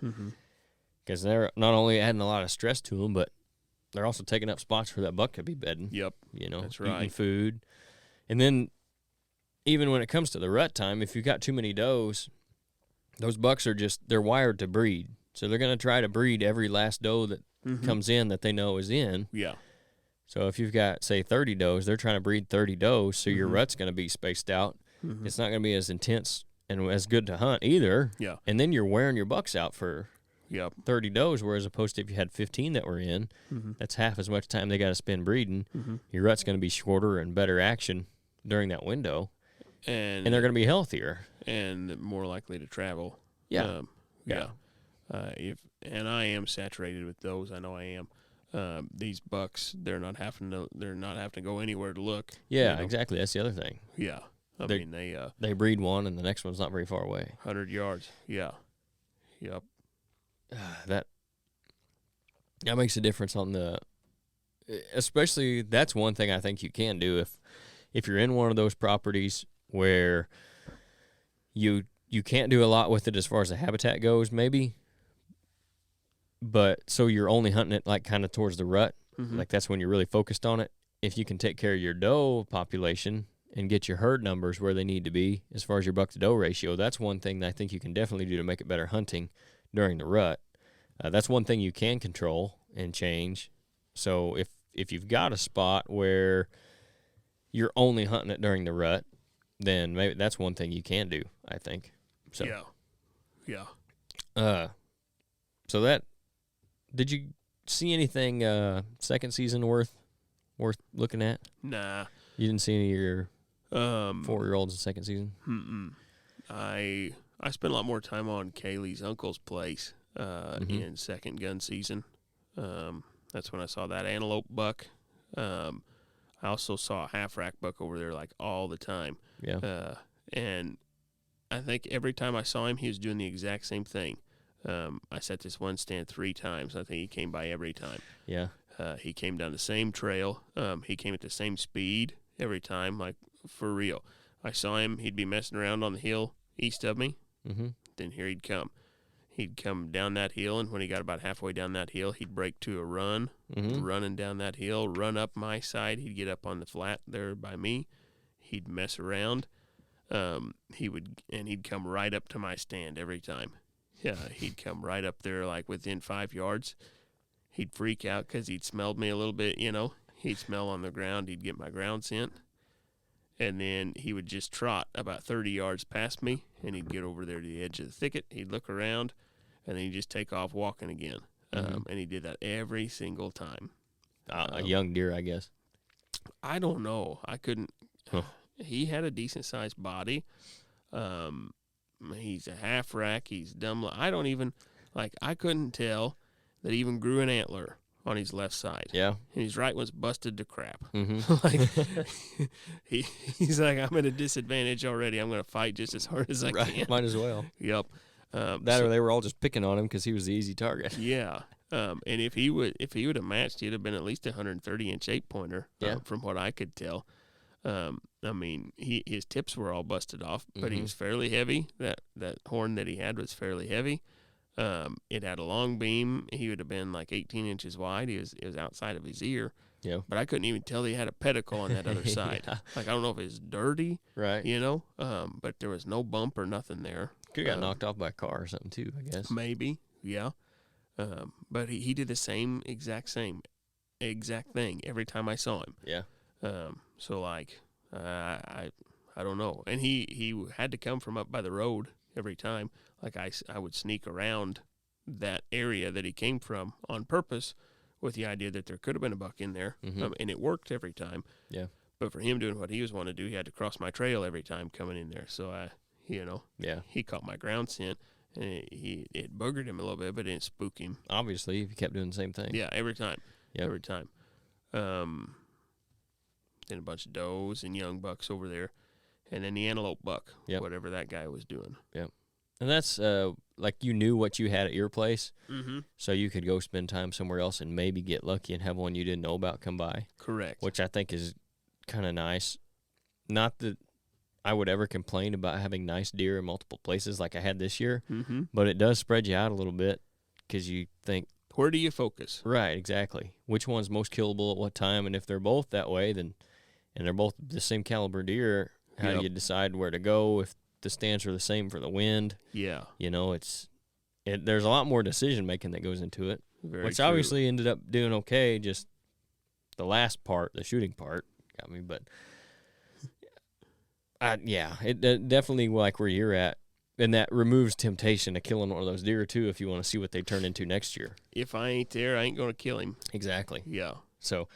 Because they're not only adding a lot of stress to them, but they're also taking up spots where that buck could be bedding. Yep. That's right. Eating food. And then even when it comes to the rut time, if you've got too many does, those bucks they're wired to breed. So they're going to try to breed every last doe that comes in that they know is in. Yeah. So if you've got, say, 30 does, they're trying to breed 30 does, so your rut's going to be spaced out. It's not going to be as intense and as good to hunt either. Yeah. And then you're wearing your bucks out for 30 does, whereas opposed to if you had 15 that were in, that's half as much time they got to spend breeding. Your rut's going to be shorter and better action during that window. And they're going to be healthier. And more likely to travel. Yeah. And I am saturated with those. I know I am. These bucks, they're not having to go anywhere to look. Yeah, exactly. That's the other thing. Yeah. I mean, they breed one, and the next one's not very far away. 100 yards. Yeah. Yep. That makes a difference on especially that's one thing I think you can do if you're in one of those properties where you can't do a lot with it as far as the habitat goes, maybe. But so you're only hunting it like kind of towards the rut, like that's when you're really focused on it. If you can take care of your doe population and get your herd numbers where they need to be as far as your buck to doe ratio, that's one thing that I think you can definitely do to make it better hunting during the rut. That's one thing you can control and change. So if you've got a spot where you're only hunting it during the rut, then maybe that's one thing you can do, I think. So so that, did you see anything second season worth looking at? Nah. You didn't see any of your 4-year-olds in second season? I spent a lot more time on Kaylee's uncle's place in second gun season. That's when I saw that antelope buck. I also saw a half-rack buck over there like all the time. Yeah. And I think every time I saw him, he was doing the exact same thing. I set this one stand 3 times. I think he came by every time. Yeah. He came down the same trail. He came at the same speed every time, like for real. I saw him. He'd be messing around on the hill east of me. Then here he'd come. He'd come down that hill, and when he got about halfway down that hill, he'd break to a run, running down that hill, run up my side. He'd get up on the flat there by me. He'd mess around. He'd come right up to my stand every time. Yeah, he'd come right up there, like within 5 yards. he'd freak out because he'd smelled me a little bit, you know. He'd smell on the ground. He'd get my ground scent. And then he would just trot about 30 yards past me, and he'd get over there to the edge of the thicket. He'd look around, and then he'd just take off walking again. And he did that every single time. A young deer, I guess. I don't know. I couldn't. Huh. He had a decent-sized body. He's a half-rack. He's dumb. I don't even, I couldn't tell that he even grew an antler on his left side. Yeah. And his right one's busted to crap. Mm-hmm. He's like, I'm at a disadvantage already. I'm going to fight just as hard as I can. Might as well. Yep. Or they were all just picking on him because he was the easy target. Yeah. And if he would have matched, he'd have been at least a 130-inch 8-pointer, from what I could tell. I mean, his tips were all busted off, but he was fairly heavy. That horn that he had was fairly heavy. It had a long beam. He would have been like 18 inches wide. It was outside of his ear. Yeah. But I couldn't even tell he had a pedicle on that other side. Yeah. I don't know if it's dirty. Right. You know. But there was no bump or nothing there. Could have got knocked off by a car or something too, I guess. Maybe. Yeah. But he did the exact thing every time I saw him. Yeah. So I don't know. And he had to come from up by the road every time. Like I would sneak around that area that he came from on purpose with the idea that there could have been a buck in there. And it worked every time. Yeah. But for him doing what he was wanting to do, he had to cross my trail every time coming in there. So he caught my ground scent. And it boogered him a little bit, but it didn't spook him. Obviously, if you kept doing the same thing. Yeah, every time. Yep. Every time. Then a bunch of does and young bucks over there. And then the antelope buck, whatever that guy was doing. Yep. And that's like you knew what you had at your place, so you could go spend time somewhere else and maybe get lucky and have one you didn't know about come by. Correct. Which I think is kind of nice. Not that I would ever complain about having nice deer in multiple places like I had this year, but it does spread you out a little bit because you think, where do you focus? Right, exactly. Which one's most killable at what time? And if they're both that way, then and they're both the same caliber deer, how do you decide where to go if the stance are the same for the wind? Yeah. You know, there's a lot more decision making that goes into it, which true. Obviously ended up doing okay. Just the last part, the shooting part, got me. But it definitely like where you're at, and that removes temptation of killing one of those deer too. If you want to see what they turn into next year, if I ain't there, I ain't gonna kill him. Exactly. Yeah. So,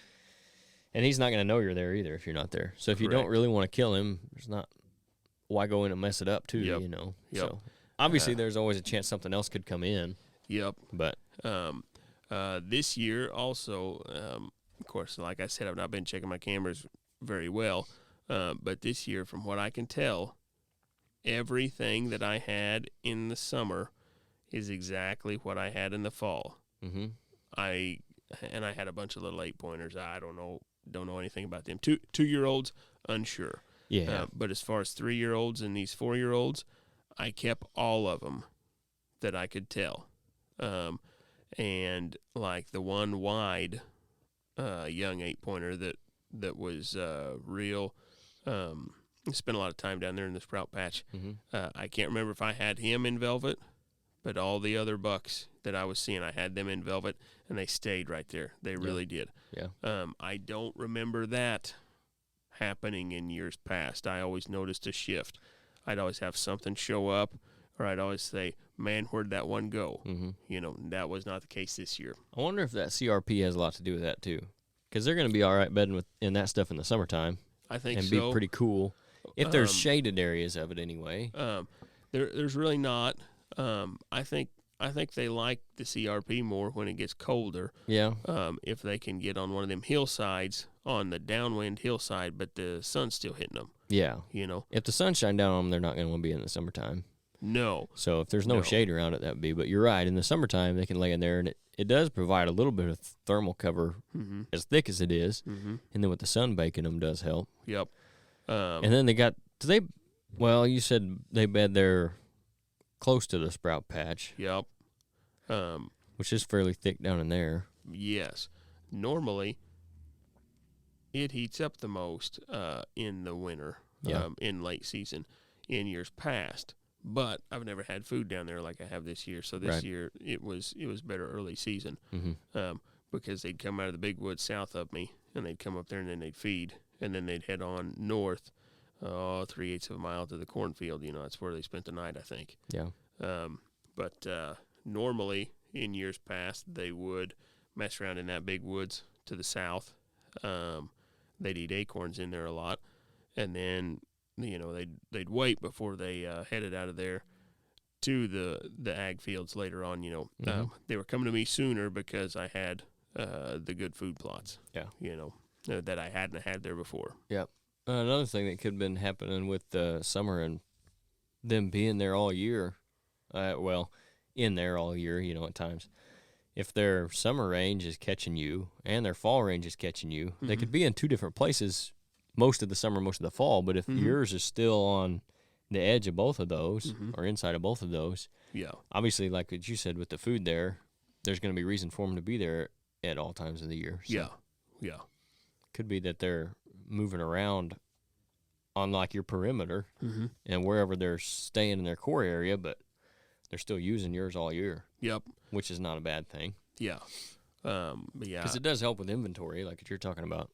and he's not gonna know you're there either if you're not there. So if you don't really want to kill him, there's not. Why go in and mess it up too, you know? Yep. So obviously there's always a chance something else could come in. Yep. But this year also, of course, like I said, I've not been checking my cameras very well. But this year, from what I can tell, everything that I had in the summer is exactly what I had in the fall. Mm-hmm. I had a bunch of little 8-pointers. I don't know anything about them. 2-year-olds, unsure. Yeah. But as far as 3-year-olds and these 4-year-olds, I kept all of them that I could tell. And like the one wide young 8-pointer that was real. I spent a lot of time down there in the sprout patch. I can't remember if I had him in velvet, but all the other bucks that I was seeing, I had them in velvet, and they stayed right there. They really did. Yeah. I don't remember that happening in years past. I always noticed a shift. I'd always have something show up, or I'd always say, man, where'd that one go? You know, that was not the case this year. I wonder if that CRP has a lot to do with that too, because they're going to be all right bedding in that stuff in the summertime. I think and so. And be pretty cool. If there's shaded areas of it anyway. There's really not. I think they like the CRP more when it gets colder. Yeah. If they can get on one of them hillsides, on the downwind hillside, but the sun's still hitting them. Yeah. You know. If the sun's shining down on them, they're not going to want to be in the summertime. No. So if there's no shade around it, that would be. But you're right. In the summertime, they can lay in there, and it does provide a little bit of thermal cover, as thick as it is. And then with the sun baking them does help. Yep. And then you said they bed there close to the sprout patch. Yep. Which is fairly thick down in there. Yes. Normally, it heats up the most in the winter, in late season, in years past. But I've never had food down there like I have this year. So this year it was better early season, because they'd come out of the big woods south of me, and they'd come up there and then they'd feed, and then they'd head on north, 3/8 of a mile to the cornfield. That's where they spent the night, I think. Yeah. But normally in years past they would mess around in that big woods to the south. They'd eat acorns in there a lot, and then they'd wait before they headed out of there to the ag fields later on. They were coming to me sooner because I had the good food plots. Yeah. That I hadn't had there before. Yep. Another thing that could have been happening with the summer and them being there all year, in there all year, at times. If their summer range is catching you and their fall range is catching you, they could be in two different places most of the summer, most of the fall. But if yours is still on the edge of both of those or inside of both of those, obviously, like what you said with the food there's going to be reason for them to be there at all times of the year. So Yeah. Could be that they're moving around on like your perimeter and wherever they're staying in their core area, but they're still using yours all year. Yep. Which is not a bad thing. Yeah. But yeah. Because it does help with inventory, like what you're talking about,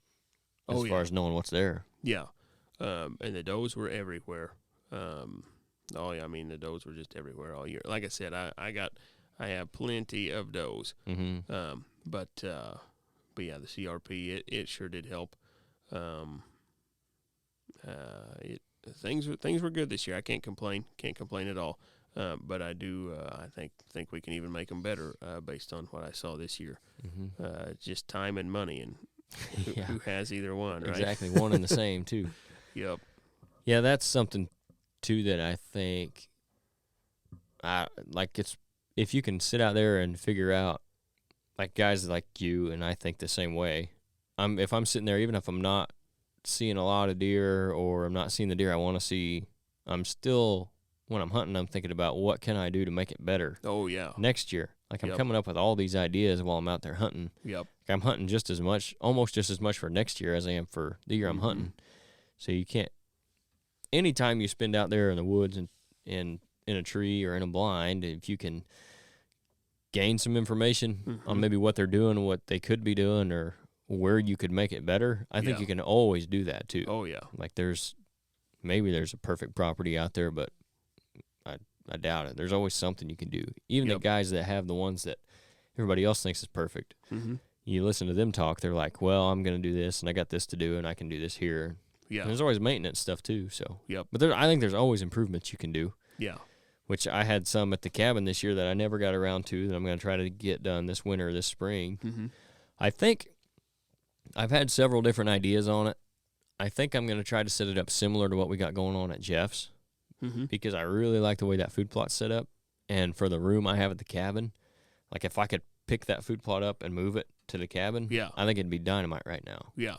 as far as knowing what's there. Yeah. And the does were everywhere. The does were just everywhere all year. Like I said, I have plenty of does. But yeah, the CRP, it sure did help. Things were good this year. I can't complain at all. But I do. I think we can even make them better based on what I saw this year. Just time and money, and who has either one, right? Exactly, one and the same too. Yep. Yeah, that's something too that I think. It's if you can sit out there and figure out, like guys like you and I think the same way. If I'm sitting there, even if I'm not seeing a lot of deer or I'm not seeing the deer I want to see, I'm still. When I'm hunting, I'm thinking about what can I do to make it better. Oh, yeah. Next year. Like, I'm coming up with all these ideas while I'm out there hunting. Yep. I'm hunting almost just as much for next year as I am for the year I'm hunting. So you can't, anytime you spend out there in the woods and in a tree or in a blind, if you can gain some information on maybe what they're doing, what they could be doing, or where you could make it better, I think you can always do that too. Oh, yeah. Like, there's a perfect property out there, but I doubt it. There's always something you can do. Even the guys that have the ones that everybody else thinks is perfect, you listen to them talk, they're like, well, I'm going to do this, and I got this to do, and I can do this here. Yeah. And there's always maintenance stuff, too. So. Yep. But I think there's always improvements you can do. Yeah. Which I had some at the cabin this year that I never got around to that I'm going to try to get done this winter or this spring. I think I've had several different ideas on it. I think I'm going to try to set it up similar to what we got going on at Jeff's. Because I really like the way that food plot's set up. And for the room I have at the cabin, like if I could pick that food plot up and move it to the cabin, I think it'd be dynamite right now. Yeah.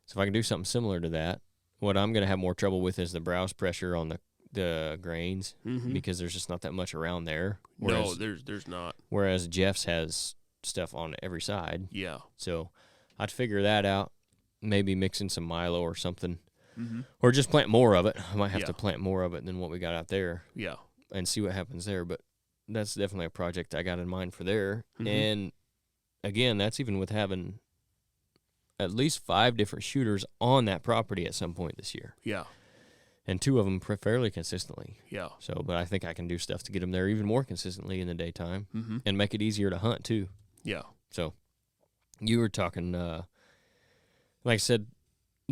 So if I can do something similar to that, what I'm going to have more trouble with is the browse pressure on the grains because there's just not that much around there. Whereas, no, there's not. Whereas Jeff's has stuff on every side. Yeah. So I'd figure that out, maybe mixing some Milo or something. Or just plant more of it. I might have to plant more of it than what we got out there. Yeah. And see what happens there. But that's definitely a project I got in mind for there. And again, that's even with having at least 5 different shooters on that property at some point this year. Yeah. And 2 of them fairly consistently. Yeah. So, but I think I can do stuff to get them there even more consistently in the daytime and make it easier to hunt too. Yeah. So, you were talking, like I said,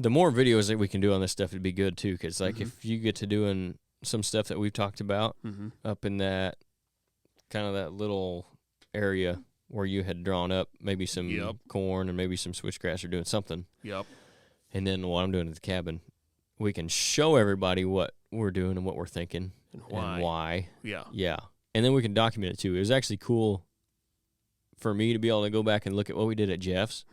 the more videos that we can do on this stuff would be good too, because like if you get to doing some stuff that we've talked about up in that kind of that little area where you had drawn up maybe some corn and maybe some switchgrass or doing something. Yep. And then what I'm doing at the cabin, we can show everybody what we're doing and what we're thinking and why. Yeah. Yeah. And then we can document it too. It was actually cool for me to be able to go back and look at what we did at Jeff's.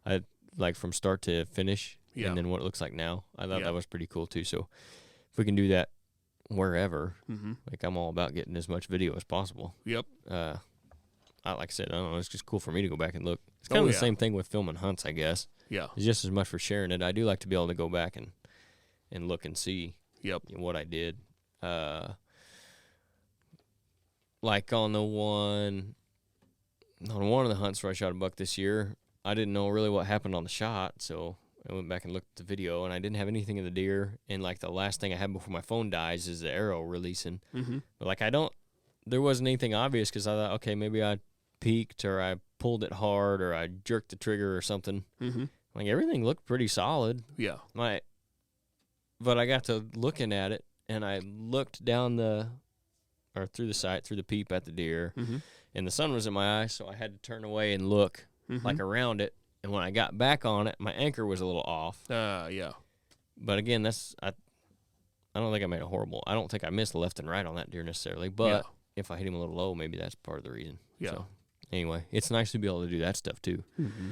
I like from start to finish. And then what it looks like now. I thought that was pretty cool, too. So if we can do that wherever, like I'm all about getting as much video as possible. Yep. Like I said, I don't know, it's just cool for me to go back and look. It's kind of the same thing with filming hunts, I guess. Yeah. It's just as much for sharing it. I do like to be able to go back and look and see what I did. like on one of the hunts where I shot a buck this year, I didn't know really what happened on the shot, so I went back and looked at the video, and I didn't have anything in the deer. And like the last thing I had before my phone dies is the arrow releasing. Mm-hmm. But like there wasn't anything obvious because I thought, okay, maybe I peeked or I pulled it hard or I jerked the trigger or something. Mm-hmm. Like everything looked pretty solid. Yeah. But I got to looking at it, and I looked down through the sight, through the peep at the deer, mm-hmm. and the sun was in my eyes, so I had to turn away and look like around it. And when I got back on it, my anchor was a little off. Yeah. But again, I don't think I made a horrible. I don't think I missed left and right on that deer necessarily. But if I hit him a little low, maybe that's part of the reason. Yeah. So anyway, it's nice to be able to do that stuff too. Mm-hmm.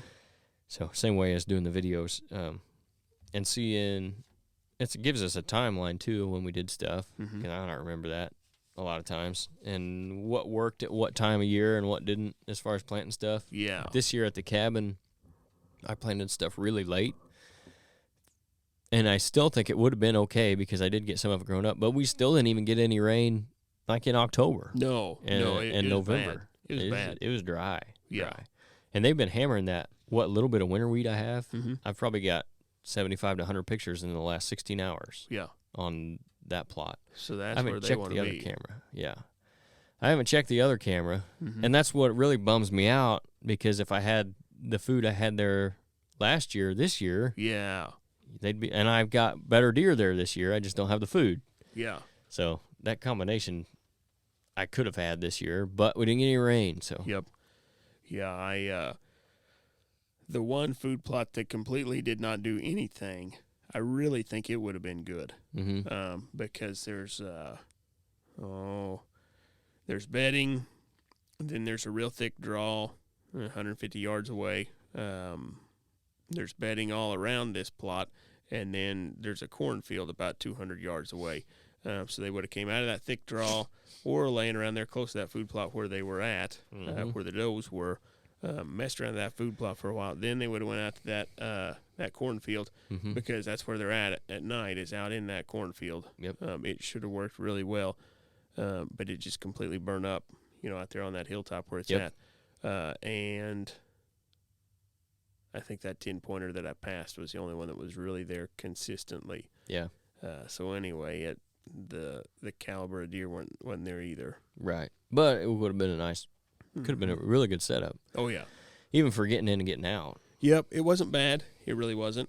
So same way as doing the videos, and seeing. It gives us a timeline too when we did stuff. Mm-hmm. And I don't remember that a lot of times, and what worked at what time of year and what didn't as far as planting stuff. Yeah. This year at the cabin, I planted stuff really late, and I still think it would have been okay because I did get some of it grown up, but we still didn't even get any rain like in October. No, and November. It was bad. It was dry. Yeah. Dry. And they've been hammering that. What little bit of winter wheat I have, mm-hmm. I've probably got 75 to 100 pictures in the last 16 hours. Yeah. On that plot. So that's where they want to be. I haven't checked the other camera. Yeah. I haven't checked the other camera, mm-hmm. and that's what really bums me out because if I had the food I had there last year, this year, they'd be, and I've got better deer there this year. I just don't have the food. Yeah. So that combination I could have had this year, but we didn't get any rain. So. Yep. Yeah, the one food plot that completely did not do anything, I really think it would have been good. Mm-hmm. Because there's bedding, then there's a real thick draw 150 yards away. There's bedding all around this plot, and then there's a cornfield about 200 yards away. So they would have came out of that thick draw or laying around there close to that food plot where they were at, mm-hmm. where the does were. Messed around that food plot for a while. Then they would have went out to that cornfield mm-hmm. because that's where they're at night, is out in that cornfield. Yep. It should have worked really well, but it just completely burned up, out there on that hilltop where it's yep. at. And I think that 10-pointer that I passed was the only one that was really there consistently. Yeah. So anyway, the caliber of deer wasn't there either. Right. But it would have been could have been a really good setup. Oh, yeah. Even for getting in and getting out. Yep, it wasn't bad. It really wasn't.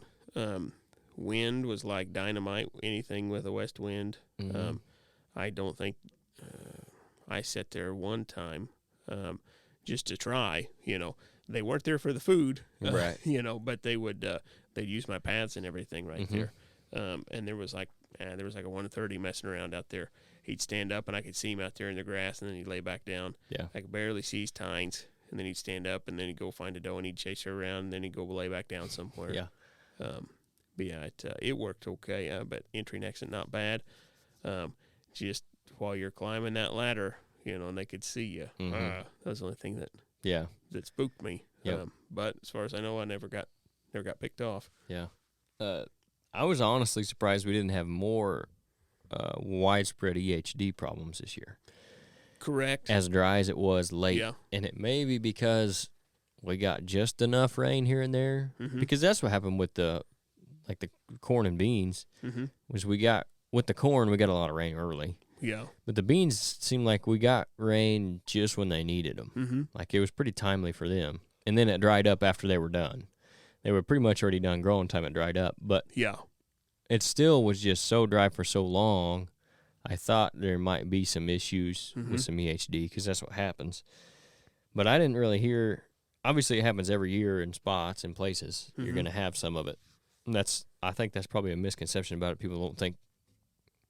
Wind was like dynamite, anything with a west wind. Mm-hmm. I don't think I sat there one time just to try. They weren't there for the food, right? But they'd use my pads and everything right mm-hmm. there. And there was like a 130 messing around out there. He'd stand up, and I could see him out there in the grass, and then he'd lay back down. Yeah. I could barely see his tines, and then he'd stand up, and then he'd go find a doe, and he'd chase her around, and then he'd go lay back down somewhere. Yeah. But yeah, it worked okay, but entry and exit not bad. Just while you're climbing that ladder, and they could see you. Mm-hmm. That was the only thing that spooked me. Yep. But as far as I know, I never got picked off. Yeah. I was honestly surprised we didn't have more widespread EHD problems this year. Correct. As dry as it was late. Yeah. And it may be because we got just enough rain here and there. Mm-hmm. Because that's what happened with the corn and beans. Mm-hmm. Was with the corn, we got a lot of rain early. Yeah. But the beans seemed like we got rain just when they needed them. Mm-hmm. Like it was pretty timely for them. And then it dried up after they were done. They were pretty much already done growing time it dried up. But yeah. It still was just so dry for so long. I thought there might be some issues mm-hmm. with some EHD because that's what happens. But I didn't really hear. Obviously, it happens every year in spots and places. Mm-hmm. You're going to have some of it. And I think that's probably a misconception about it. People don't think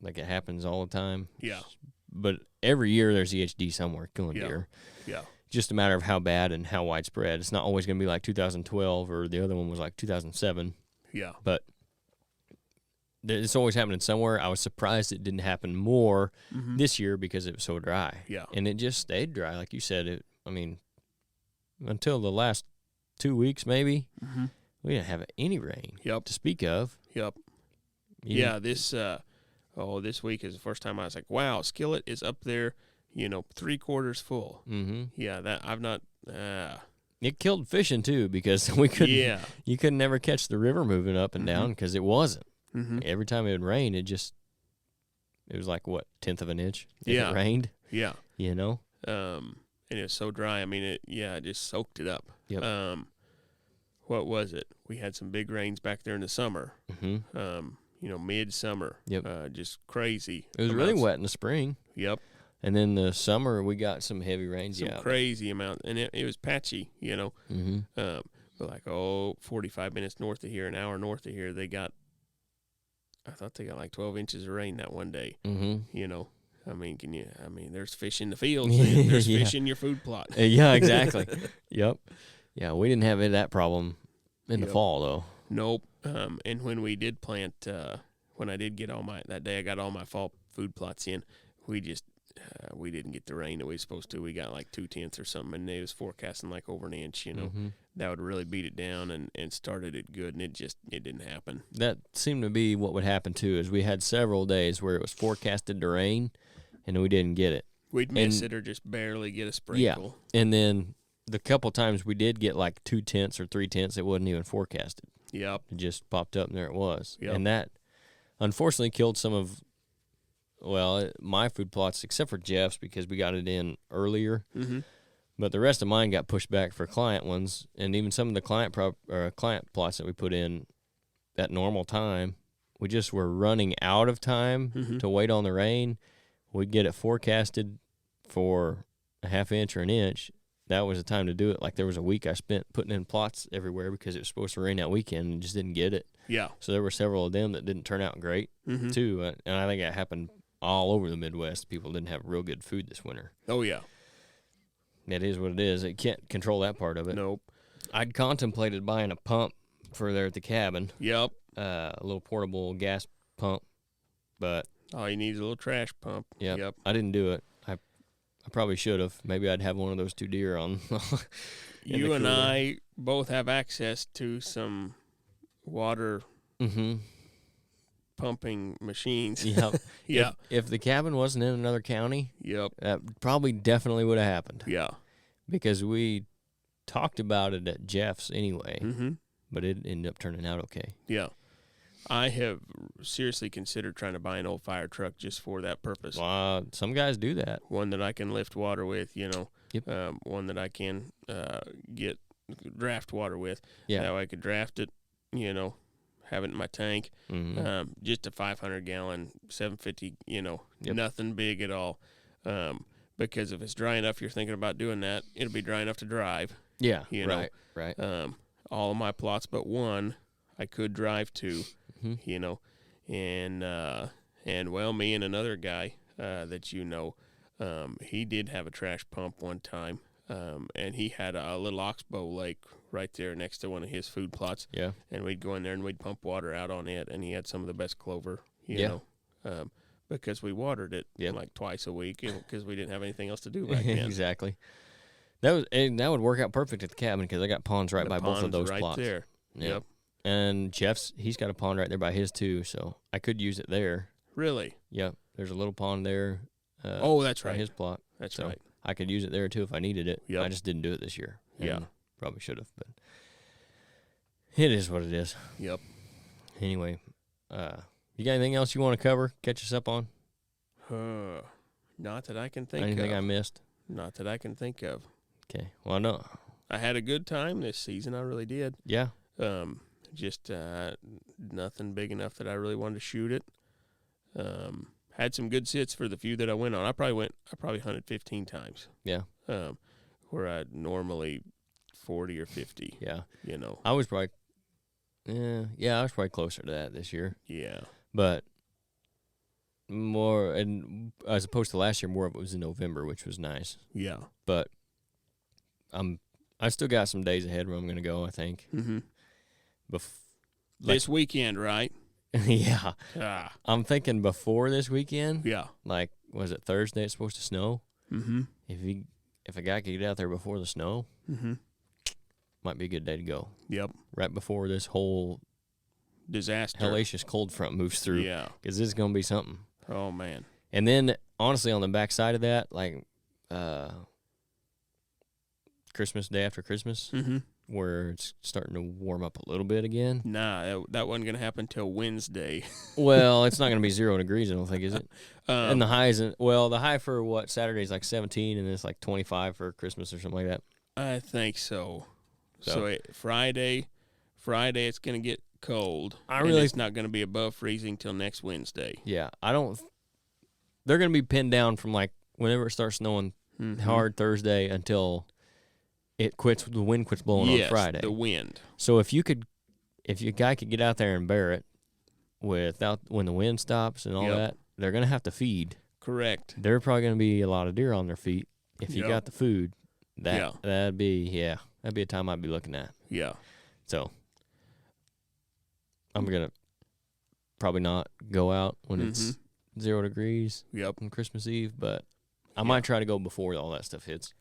like it happens all the time. Yeah. But every year there's EHD somewhere killing deer. Yeah. Just a matter of how bad and how widespread. It's not always going to be like 2012 or the other one was like 2007. Yeah. But it's always happening somewhere. I was surprised it didn't happen more mm-hmm. this year because it was so dry. Yeah. And it just stayed dry. Like you said, until the last 2 weeks maybe, mm-hmm. we didn't have any rain to speak of. Yep. Yeah, this week is the first time I was like, wow, Skillet is up there, 3/4 full. Mm-hmm. Yeah, that I've not. It killed fishing too because we couldn't. Yeah. You could never catch the river moving up and down because it wasn't. Mm-hmm. Every time it would rain, it was like what 1/10 of an inch. If it rained. Yeah. And it was so dry. I mean, it just soaked it up. Yep. What was it? We had some big rains back there in the summer. Mm-hmm. Midsummer. Yep. Just crazy. It was really wet in the spring. Yep. And then the summer we got some heavy rains. Some crazy amount, and it was patchy. Mm-hmm. But like 45 minutes north of here, an hour north of here, I thought they got like 12 inches of rain that one day. Mm-hmm. I mean, there's fish in the fields. There's fish in your food plot. Yeah, exactly. Yep. Yeah, we didn't have that problem in the fall, though. Nope. And when we did plant, when I did get that day I got all my fall food plots in, we didn't get the rain that we were supposed to. We got like 2/10 or something, and it was forecasting like over an inch, Mm-hmm. That would really beat it down and started it good, and it didn't happen. That seemed to be what would happen, too, is we had several days where it was forecasted to rain, and we didn't get it. We'd miss it or just barely get a sprinkle. Yeah, and then the couple times we did get like 2/10 or 3/10, it wasn't even forecasted. Yep. It just popped up, and there it was. Yep. And that, unfortunately, killed some of, my food plots, except for Jeff's because we got it in earlier. Mm-hmm. But the rest of mine got pushed back for client ones, and even some of the client plots that we put in at normal time, we just were running out of time to wait on the rain. We'd get it forecasted for a half inch or an inch. That was the time to do it. Like there was a week I spent putting in plots everywhere because it was supposed to rain that weekend and just didn't get it. Yeah. So there were several of them that didn't turn out great too, and I think that happened all over the Midwest. People didn't have real good food this winter. Oh yeah. It is what it is. It can't control that part of it. Nope. I'd contemplated buying a pump for there at the cabin. Yep. A little portable gas pump, but all you need is a little trash pump. Yep. I didn't do it. I probably should have. Maybe I'd have one of those 2 deer on. You and I both have access to some water pumping machines. Yep. Yeah. If the cabin wasn't in another county, that probably definitely would have happened. Yeah. Because we talked about it at Jeff's anyway, but it ended up turning out okay. Yeah. I have seriously considered trying to buy an old fire truck just for that purpose. Some guys do that. One that I can lift water with, Yep. One that I can get draft water with. Yeah. That way I could draft it, have it in my tank. Just a 500-gallon, 750, nothing big at all. Because if it's dry enough, you're thinking about doing that, it'll be dry enough to drive. Yeah, right. All of my plots but one I could drive to, and me and another guy that he did have a trash pump one time, and he had a little oxbow lake right there next to one of his food plots. Yeah. And we'd go in there and we'd pump water out on it, and he had some of the best clover, because we watered it like twice a week because we didn't have anything else to do back then. Exactly. That would work out perfect at the cabin because I got ponds right by both of those right plots. There. Yep. And Jeff's, he's got a pond right there by his too, so I could use it there. Really? Yep. There's a little pond there. That's right. His plot. That's right. I could use it there too if I needed it. Yep. I just didn't do it this year. Yeah. Probably should have, but it is what it is. Yep. Anyway, you got anything else you want to cover? Catch us up on? Not that I can think of. Anything I missed? Not that I can think of. Okay. Well, no. I had a good time this season. I really did. Yeah. Just nothing big enough that I really wanted to shoot it. Had some good sits for the few that I went on. I probably hunted 15 times. Yeah. Where I'd normally 40 or 50. Yeah. I was probably I was probably closer to that this year. Yeah. But more, and as opposed to last year, more of it was in November, which was nice. Yeah. But I still got some days ahead where I'm going to go, I think. Mm-hmm. This weekend, right? Yeah. I'm thinking before this weekend. Yeah. Like, was it Thursday it's supposed to snow? Mm-hmm. If a guy could get out there before the snow, might be a good day to go. Yep. Right before this whole disaster, hellacious cold front moves through. Yeah. Because this is going to be something. Oh, man. And then honestly, on the back side of that, like Christmas, day after Christmas, where it's starting to warm up a little bit again. Nah, that wasn't going to happen till Wednesday. Well, it's not going to be 0 degrees, I don't think, is it? And the high isn't. Well, the high for what, Saturday is like 17, and it's like 25 for Christmas or something like that. I think so. So Friday it's going to get cold. It's not going to be above freezing till next Wednesday. Yeah, they're going to be pinned down from like whenever it starts snowing hard Thursday until the wind quits blowing on Friday. The wind. So if your guy could get out there and bear it without when the wind stops and all that, they're going to have to feed. Correct. There are probably going to be a lot of deer on their feet. If you got the food, that'd be a time I'd be looking at. Yeah. So I'm going to probably not go out when it's 0 degrees on Christmas Eve, but I might try to go before all that stuff hits.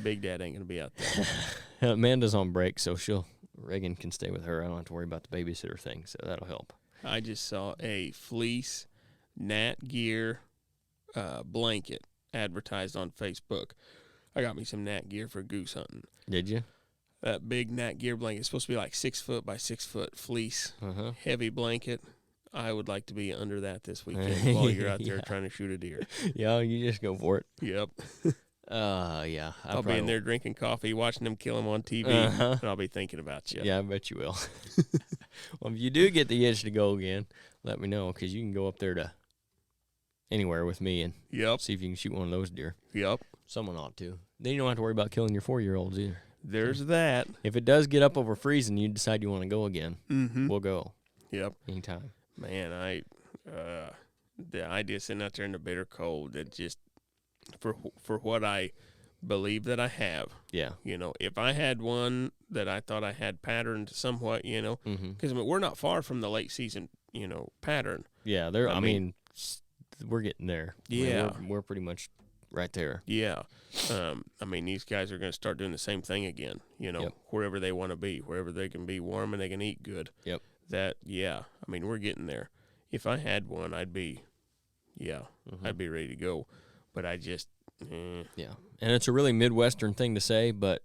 Big Dad ain't going to be out there. Amanda's on break, so Reagan can stay with her. I don't have to worry about the babysitter thing, so that'll help. I just saw a fleece Nat Gear blanket advertised on Facebook. I got me some Nat Gear for goose hunting. Did you? That big Nat Gear blanket is supposed to be like 6 foot by 6 foot fleece, heavy blanket. I would like to be under that this weekend while you're out there trying to shoot a deer. Yeah, you just go for it. Yep. Yeah. I'll be in there drinking coffee, watching them kill them on TV, and I'll be thinking about you. Yeah, I bet you will. Well, if you do get the itch to go again, let me know, because you can go up there to anywhere with me and see if you can shoot one of those deer. Yep. Someone ought to. Then you don't have to worry about killing your 4-year-olds either. There's that. If it does get up over freezing, you decide you want to go again, we'll go. Yep. Anytime. Man, the idea of sitting out there in the bitter cold, that just, for what I believe that I have. Yeah. You know, if I had one that I thought I had patterned somewhat, because we're not far from the late season, pattern. Yeah, I mean, we're getting there. Yeah. We're pretty much right there. Yeah. I mean, these guys are going to start doing the same thing again, wherever they want to be, wherever they can be warm and they can eat good. Yep. I mean, we're getting there. If I had one, I'd be ready to go. But I just, Yeah. And it's a really Midwestern thing to say, but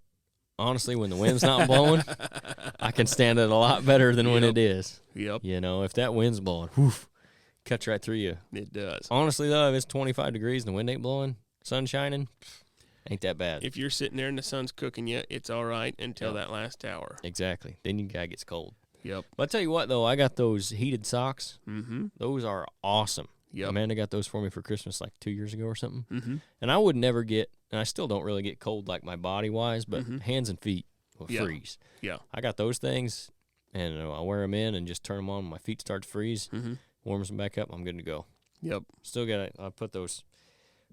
honestly, when the wind's not blowing, I can stand it a lot better than when it is. Yep. If that wind's blowing, cuts right through you. It does. Honestly, though, if it's 25 degrees and the wind ain't blowing, sun shining, ain't that bad. If you're sitting there and the sun's cooking you, it's all right until that last hour. Exactly. Then your guy gets cold. Yep. But I'll tell you what, though, I got those heated socks. Those are awesome. Yep. Amanda got those for me for Christmas like 2 years ago or something. And I would never get, and I still don't really get cold like my body-wise, but hands and feet will freeze. Yeah. I got those things, and I wear them in and just turn them on. When my feet start to freeze, warms them back up, I'm good to go. Yep. Still got to put those,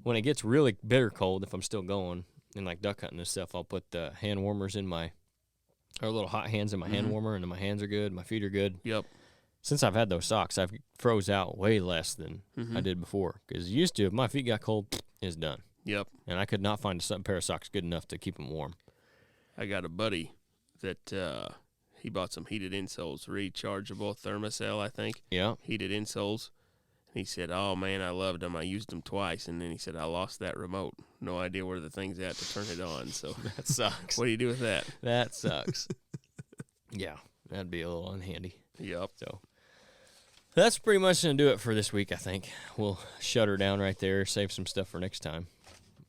when it gets really bitter cold, if I'm still going, and like duck hunting and stuff, I'll put the hand warmers in or little hot hands in my hand warmer, and then my hands are good, my feet are good. Yep. Since I've had those socks, I've froze out way less than I did before. Because used to, if my feet got cold, it's done. Yep. And I could not find a pair of socks good enough to keep them warm. I got a buddy that he bought some heated insoles, rechargeable Thermacell, I think. Yeah. Heated insoles. And he said, oh, man, I loved them. I used them twice. And then he said, I lost that remote. No idea where the thing's at to turn it on. So that sucks. What do you do with that? That sucks. Yeah. That'd be a little unhandy. Yep. So that's pretty much going to do it for this week, I think. We'll shut her down right there, save some stuff for next time.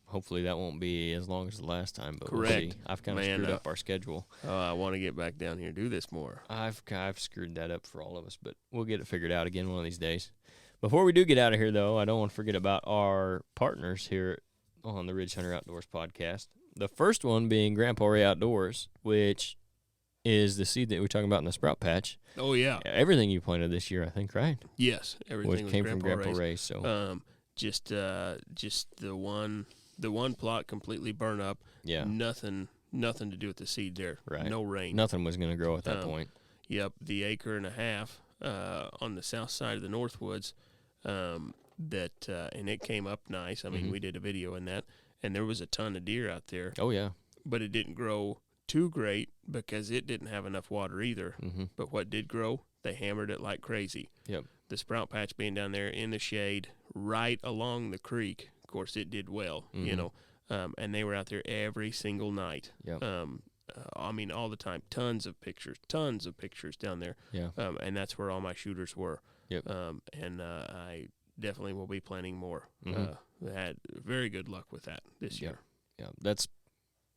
Hopefully that won't be as long as the last time, but correct. We'll see. I've kind of screwed up our schedule. I want to get back down here and do this more. I've screwed that up for all of us, but we'll get it figured out again one of these days. Before we do get out of here, though, I don't want to forget about our partners here on the Ridgehunter Outdoors podcast. The first one being Grandpa Ray Outdoors, which is the seed that we're talking about in the sprout patch. Oh, yeah. Everything you planted this year, I think, right? Yes, everything came from Grandpa Ray. So just the one plot completely burned up. Yeah. Nothing to do with the seed there. Right. No rain. Nothing was going to grow at that point. Yep. The acre and a half on the south side of the Northwoods, and it came up nice. I mean, we did a video in that, and there was a ton of deer out there. Oh, yeah. But it didn't grow too great because it didn't have enough water either. But what did grow, they hammered it like crazy. Yep. The sprout patch being down there in the shade, right along the creek. Of course, it did well, and they were out there every single night. Yep. I mean, all the time. Tons of pictures down there. Yeah. And that's where all my shooters were. Yep. And I definitely will be planning more. Had very good luck with that this year. Yeah, that's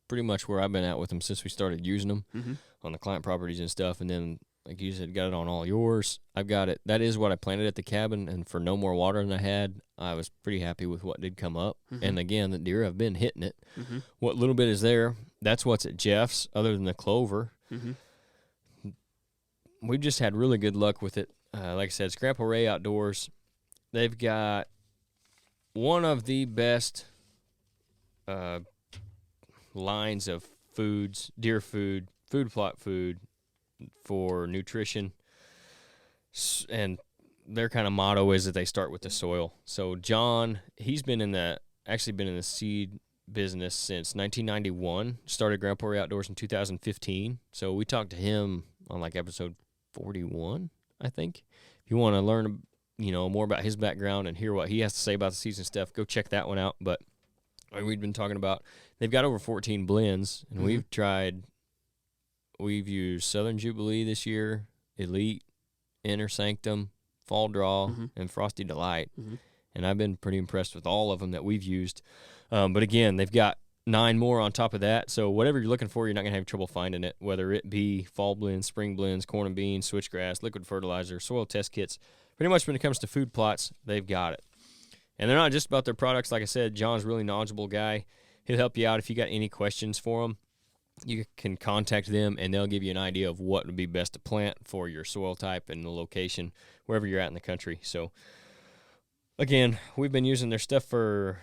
pretty much where I've been at with them since we started using them on the client properties and stuff. And then, like you said, got it on all yours. I've got it. That is what I planted at the cabin, and for no more water than I had, I was pretty happy with what did come up. And again, the deer have been hitting it. What little bit is there, that's what's at Jeff's, other than the clover. We've just had really good luck with it. Like I said, it's RHO. They've got one of the best lines of foods, deer food plot food for nutrition, and their kind of motto is that they start with the soil. So John, he's been in the seed business since 1991. Started RHO Outdoors in 2015. So we talked to him on like episode 41, I think. If you want to learn, more about his background and hear what he has to say about the season stuff, go check that one out. But we've been talking about, they've got over 14 blends, and we've used Southern Jubilee this year, Elite, Inner Sanctum, Fall Draw, and Frosty Delight. And I've been pretty impressed with all of them that we've used. But again, they've got 9 more on top of that. So whatever you're looking for, you're not going to have trouble finding it, whether it be fall blends, spring blends, corn and beans, switchgrass, liquid fertilizer, soil test kits. Pretty much when it comes to food plots, they've got it. And they're not just about their products. Like I said, John's a really knowledgeable guy. He'll help you out if you got any questions for him. You can contact them, and they'll give you an idea of what would be best to plant for your soil type and the location, wherever you're at in the country. So, again, we've been using their stuff for,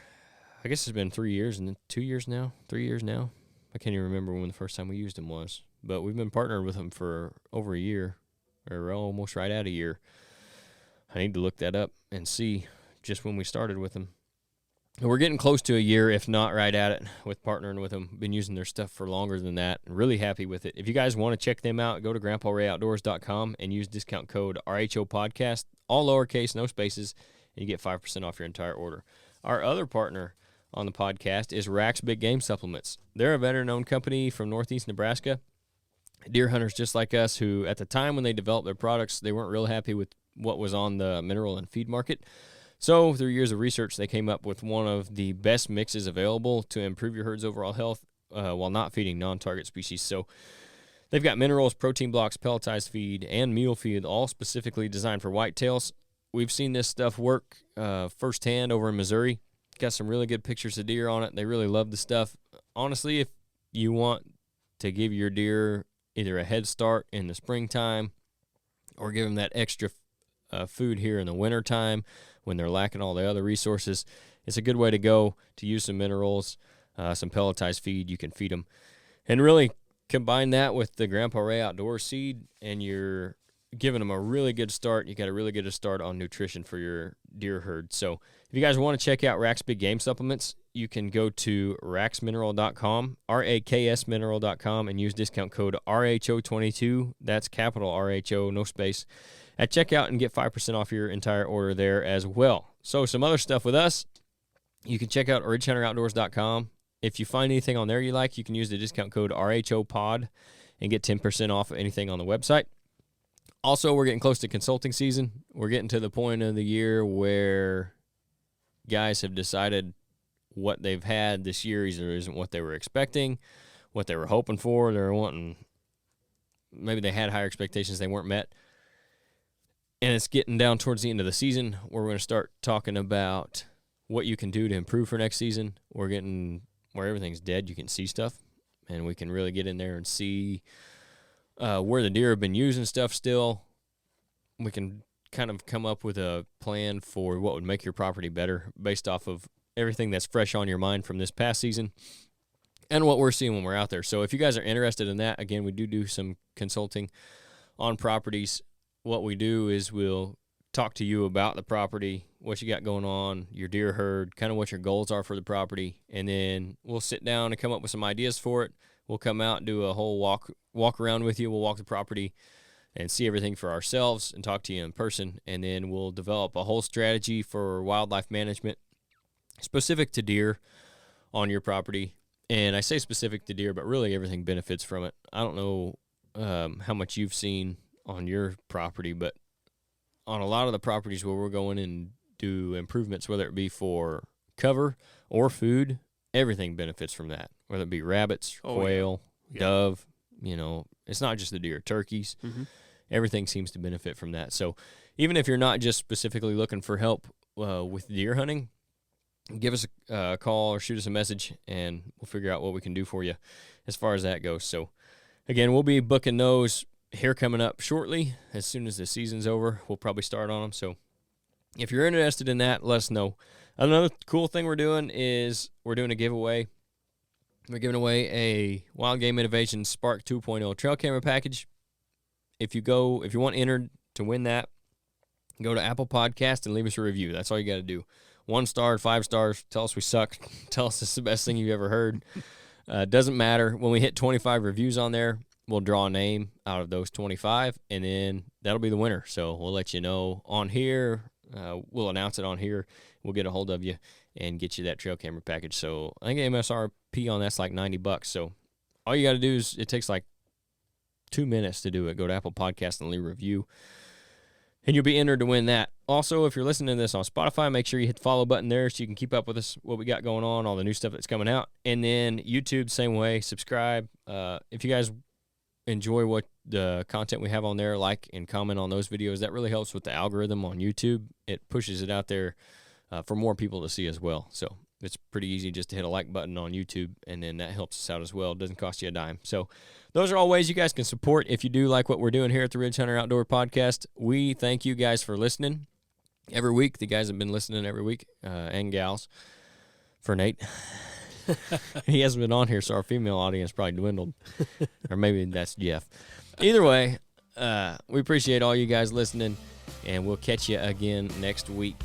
I guess it's been 3 years and 2 years now, 3 years now. I can't even remember when the first time we used them was. But we've been partnered with them for over a year, or almost right at a year. I need to look that up and see just when we started with them. We're getting close to a year, if not right at it, with partnering with them. Been using their stuff for longer than that. Really happy with it. If you guys want to check them out, go to GrandpaRayOutdoors.com and use discount code RHO Podcast, all lowercase, no spaces, and you get 5% off your entire order. Our other partner on the podcast is RHO's Big Game Supplements. They're a veteran-owned company from northeast Nebraska. Deer hunters just like us who, at the time when they developed their products, they weren't real happy with what was on the mineral and feed market. So, through years of research, they came up with one of the best mixes available to improve your herd's overall health while not feeding non-target species. So, they've got minerals, protein blocks, pelletized feed, and meal feed, all specifically designed for whitetails. We've seen this stuff work firsthand over in Missouri. Got some really good pictures of deer on it. They really love the stuff. Honestly, if you want to give your deer either a head start in the springtime or give them that extra food here in the wintertime when they're lacking all the other resources, it's a good way to go to use some minerals, some pelletized feed. You can feed them. And really combine that with the Grandpa Ray Outdoors seed, and you're giving them a really good start. You got a really good start on nutrition for your deer herd. So if you guys want to check out RHO's Big Game Supplements, you can go to raxmineral.com, RAKSmineral.com, and use discount code RHO22. That's capital RHO, no space, at checkout, and get 5% off your entire order there as well. So some other stuff with us, you can check out Ridgehunteroutdoors.com. If you find anything on there you like, you can use the discount code RHOPOD and get 10% off of anything on the website. Also, we're getting close to consulting season. We're getting to the point of the year where guys have decided what they've had this year either isn't what they were expecting, what they were hoping for. They're wanting, maybe they had higher expectations, they weren't met. And it's getting down towards the end of the season where we're going to start talking about what you can do to improve for next season. We're getting where everything's dead, you can see stuff, and we can really get in there and see where the deer have been using stuff still. We can kind of come up with a plan for what would make your property better based off of everything that's fresh on your mind from this past season and what we're seeing when we're out there. So if you guys are interested in that, again, we do some consulting on properties. What we do is we'll talk to you about the property, what you got going on, your deer herd, kind of what your goals are for the property, and then we'll sit down and come up with some ideas for it. We'll come out and do a whole walk around with you. We'll walk the property and see everything for ourselves and talk to you in person. And then we'll develop a whole strategy for wildlife management specific to deer on your property. And I say specific to deer, but really everything benefits from it. I don't know how much you've seen on your property, but on a lot of the properties where we're going and do improvements, whether it be for cover or food, everything benefits from that, whether it be rabbits, quail, dove, it's not just the deer, turkeys. Mm-hmm. Everything seems to benefit from that. So even if you're not just specifically looking for help with deer hunting, give us a call or shoot us a message, and we'll figure out what we can do for you as far as that goes. So, again, we'll be booking those here coming up shortly. As soon as the season's over, we'll probably start on them. So if you're interested in that, let us know. Another cool thing we're doing is we're doing a giveaway. We're giving away a Wild Game Innovations Spark 2.0 trail camera package. If you want entered to win that, go to Apple Podcast and leave us a review. That's all you got to do. 1 star, 5 stars. Tell us we suck. Tell us it's the best thing you've ever heard. Doesn't matter. When we hit 25 reviews on there, we'll draw a name out of those 25, and then that'll be the winner. So we'll let you know on here. We'll announce it on here. We'll get a hold of you and get you that trail camera package. So I think MSRP on that's like $90. So all you got to do is, it takes like 2 minutes to do it. Go to Apple Podcast and leave a review, and you'll be entered to win that. Also, if you're listening to this on Spotify, make sure you hit the follow button there so you can keep up with us, what we got going on, all the new stuff that's coming out. And then YouTube, same way, subscribe. If you guys enjoy what the content we have on there, like and comment on those videos. That really helps with the algorithm on YouTube. It pushes it out there for more people to see as well. So it's pretty easy just to hit a like button on YouTube, and then that helps us out as well. It doesn't cost you a dime. So those are all ways you guys can support if you do like what we're doing here at the Ridge Hunter Outdoor Podcast. We thank you guys for listening every week. The guys have been listening every week, and gals, for Nate. He hasn't been on here, so our female audience probably dwindled. Or maybe that's Jeff. Either way, we appreciate all you guys listening, and we'll catch you again next week.